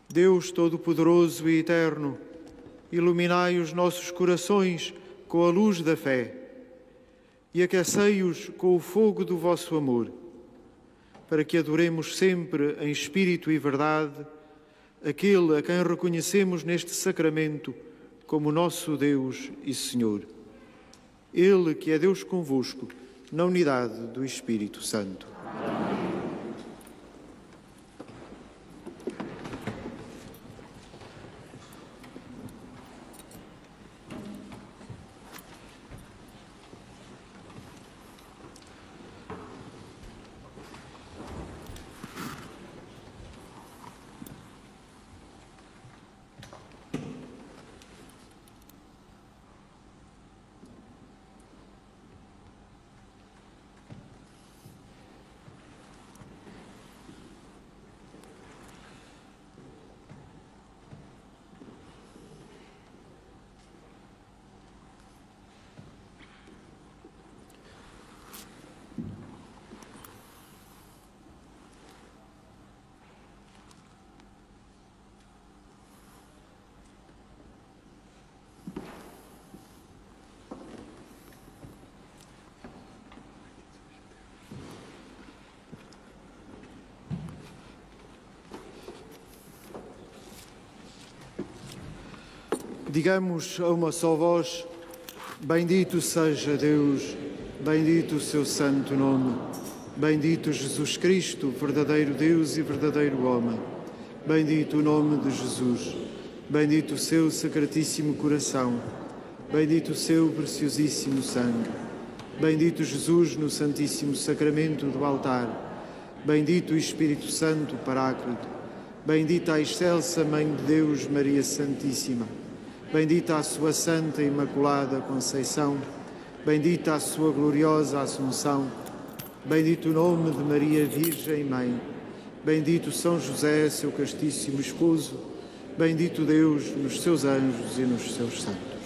Deus Todo-Poderoso e Eterno, iluminai os nossos corações com a luz da fé e aquecei-os com o fogo do vosso amor, para que adoremos sempre em espírito e verdade aquele a quem reconhecemos neste sacramento como nosso Deus e Senhor. Ele que é Deus convosco, na unidade do Espírito Santo. Digamos a uma só voz: bendito seja Deus, bendito o seu santo nome, bendito Jesus Cristo, verdadeiro Deus e verdadeiro homem, bendito o nome de Jesus, bendito o seu sacratíssimo coração, bendito o seu preciosíssimo sangue, bendito Jesus no santíssimo sacramento do altar, bendito o Espírito Santo Paráclito, bendita a excelsa Mãe de Deus, Maria Santíssima, bendita a sua Santa e Imaculada Conceição, bendita a sua gloriosa Assunção, bendito o nome de Maria Virgem Mãe, bendito São José, seu castíssimo esposo, bendito Deus nos seus anjos e nos seus santos.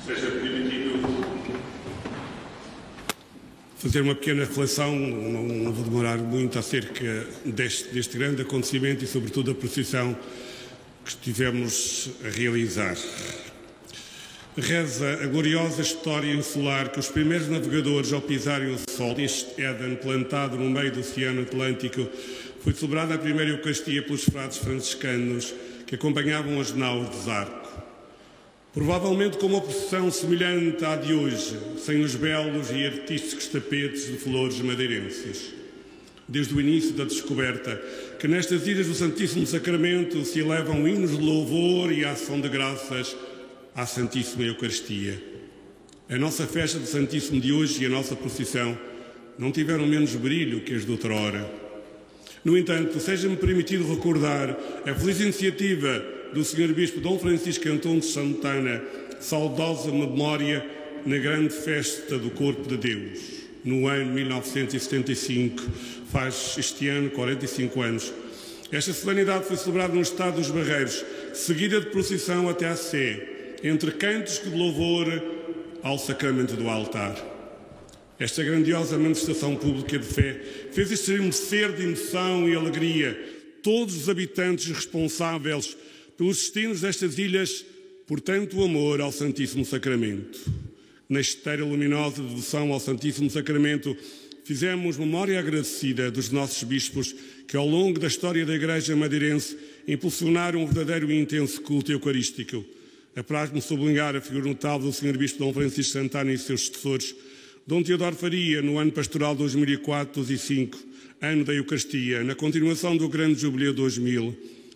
Seja permitido fazer uma pequena reflexão, não vou demorar muito, acerca deste grande acontecimento e, sobretudo, a procissão que estivemos a realizar. Reza a gloriosa história insular que os primeiros navegadores, ao pisarem o sol, este Éden plantado no meio do Oceano Atlântico, foi celebrada a primeira Eucaristia pelos frades franciscanos que acompanhavam as naus de Zarco. Provavelmente com uma procissão semelhante à de hoje, sem os belos e artísticos tapetes de flores madeirenses. Desde o início da descoberta, que nestas ilhas do Santíssimo Sacramento se elevam hinos de louvor e ação de graças à Santíssima Eucaristia. A nossa festa do Santíssimo de hoje e a nossa procissão não tiveram menos brilho que as de outrora. No entanto, seja-me permitido recordar a feliz iniciativa do Sr. Bispo Dom Francisco Antão de Santana, saudosa memória na grande festa do Corpo de Deus, no ano 1975, faz este ano 45 anos. Esta solenidade foi celebrada no Estado dos Barreiros, seguida de procissão até à Sé, entre cantos de louvor ao sacramento do altar. Esta grandiosa manifestação pública de fé fez estremecer de emoção e alegria todos os habitantes responsáveis pelos destinos destas ilhas, por tanto amor ao Santíssimo Sacramento. Na esteira luminosa de devoção ao Santíssimo Sacramento, fizemos memória agradecida dos nossos bispos que, ao longo da história da Igreja madeirense, impulsionaram um verdadeiro e intenso culto eucarístico. Apraz-me sublinhar a figura notável do Sr. Bispo Dom Francisco Santana e seus sucessores, Dom Teodoro Faria, no ano pastoral 2004-2005, ano da Eucaristia, na continuação do Grande Jubileu 2000,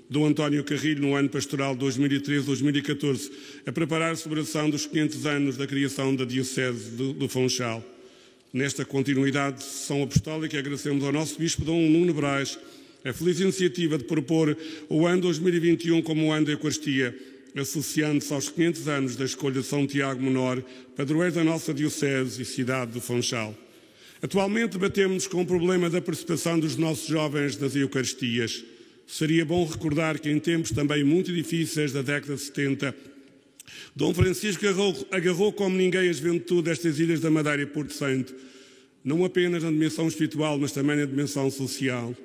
Dom António Carrilho, no ano pastoral 2013-2014, a preparar a celebração dos 500 anos da criação da Diocese do Funchal. Nesta continuidade de sessão apostólica, agradecemos ao nosso Bispo Dom Nuno Braz a feliz iniciativa de propor o ano 2021 como o ano da Eucaristia, associando-se aos 500 anos da escolha de São Tiago Menor, padroeiro da nossa Diocese e cidade do Funchal. Atualmente debatemos com o problema da participação dos nossos jovens nas Eucaristias. Seria bom recordar que em tempos também muito difíceis da década de 70, Dom Francisco agarrou como ninguém a juventude destas ilhas da Madeira e Porto Santo, não apenas na dimensão espiritual, mas também na dimensão social.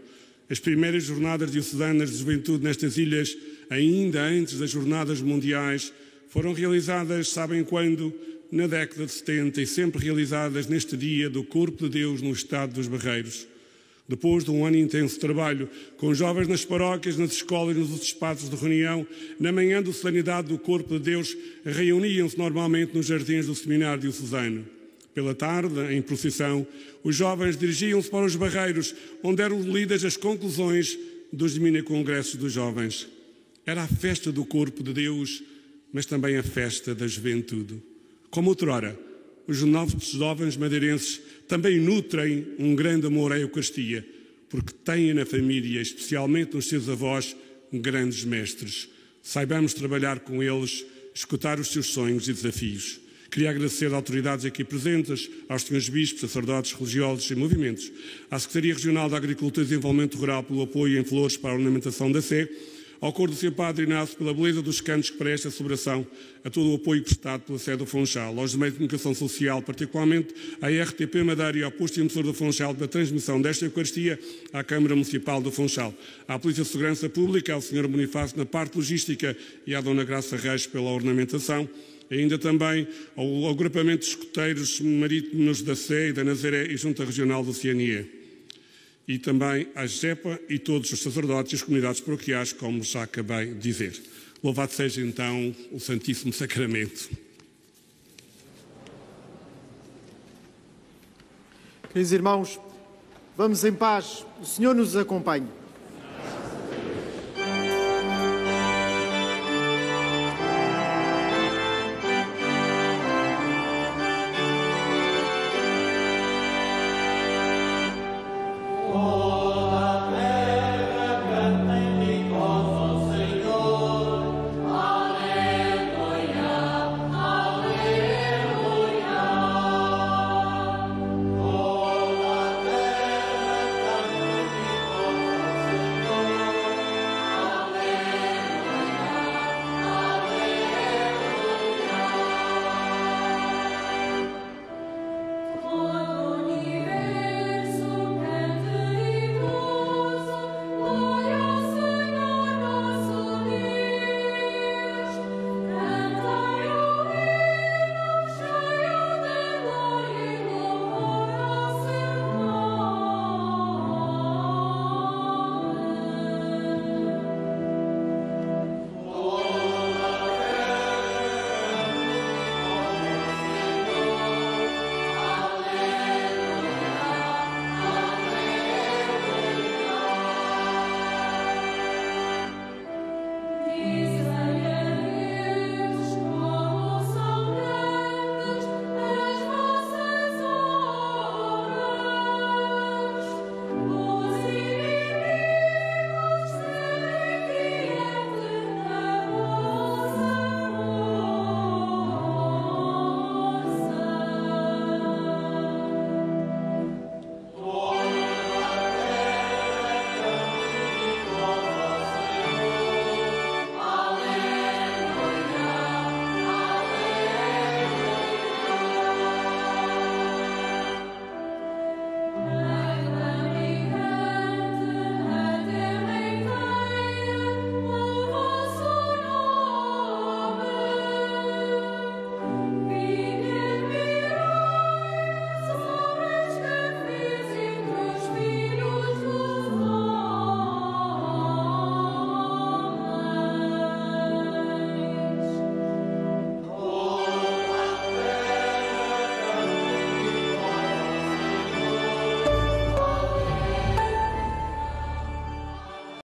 As primeiras jornadas diocesanas de juventude nestas ilhas, ainda antes das jornadas mundiais, foram realizadas, sabem quando? Na década de 70 e sempre realizadas neste dia do Corpo de Deus no Estado dos Barreiros. Depois de um ano intenso de trabalho, com jovens nas paróquias, nas escolas e nos espaços de reunião, na manhã da solenidade do Corpo de Deus, reuniam-se normalmente nos jardins do Seminário Diocesano. Pela tarde, em procissão, os jovens dirigiam-se para os Barreiros, onde eram lidas as conclusões dos mini-congressos dos jovens. Era a festa do Corpo de Deus, mas também a festa da juventude. Como outrora, os novos jovens madeirenses também nutrem um grande amor à Eucaristia, porque têm na família, especialmente nos seus avós, grandes mestres. Saibamos trabalhar com eles, escutar os seus sonhos e desafios. Queria agradecer às autoridades aqui presentes, aos senhores bispos, sacerdotes, religiosos e movimentos, à Secretaria Regional da Agricultura e Desenvolvimento Rural pelo apoio em flores para a ornamentação da Sé, ao coro do Sr. Padre Inácio pela beleza dos cantos para esta celebração, a todo o apoio prestado pela sede do Funchal, aos meios de comunicação social, particularmente à RTP Madeira e ao posto emissor do Funchal pela transmissão desta Eucaristia à Câmara Municipal do Funchal, à Polícia de Segurança Pública, ao Sr. Bonifácio na parte logística e à Dona Graça Reis pela ornamentação, ainda também ao agrupamento de escoteiros marítimos da Sé e da Nazaré e Junta Regional do CNE. E também à GEPA e todos os sacerdotes e as comunidades paroquiais, como já acabei de dizer. Louvado seja então o Santíssimo Sacramento. Queridos irmãos, vamos em paz. O Senhor nos acompanhe.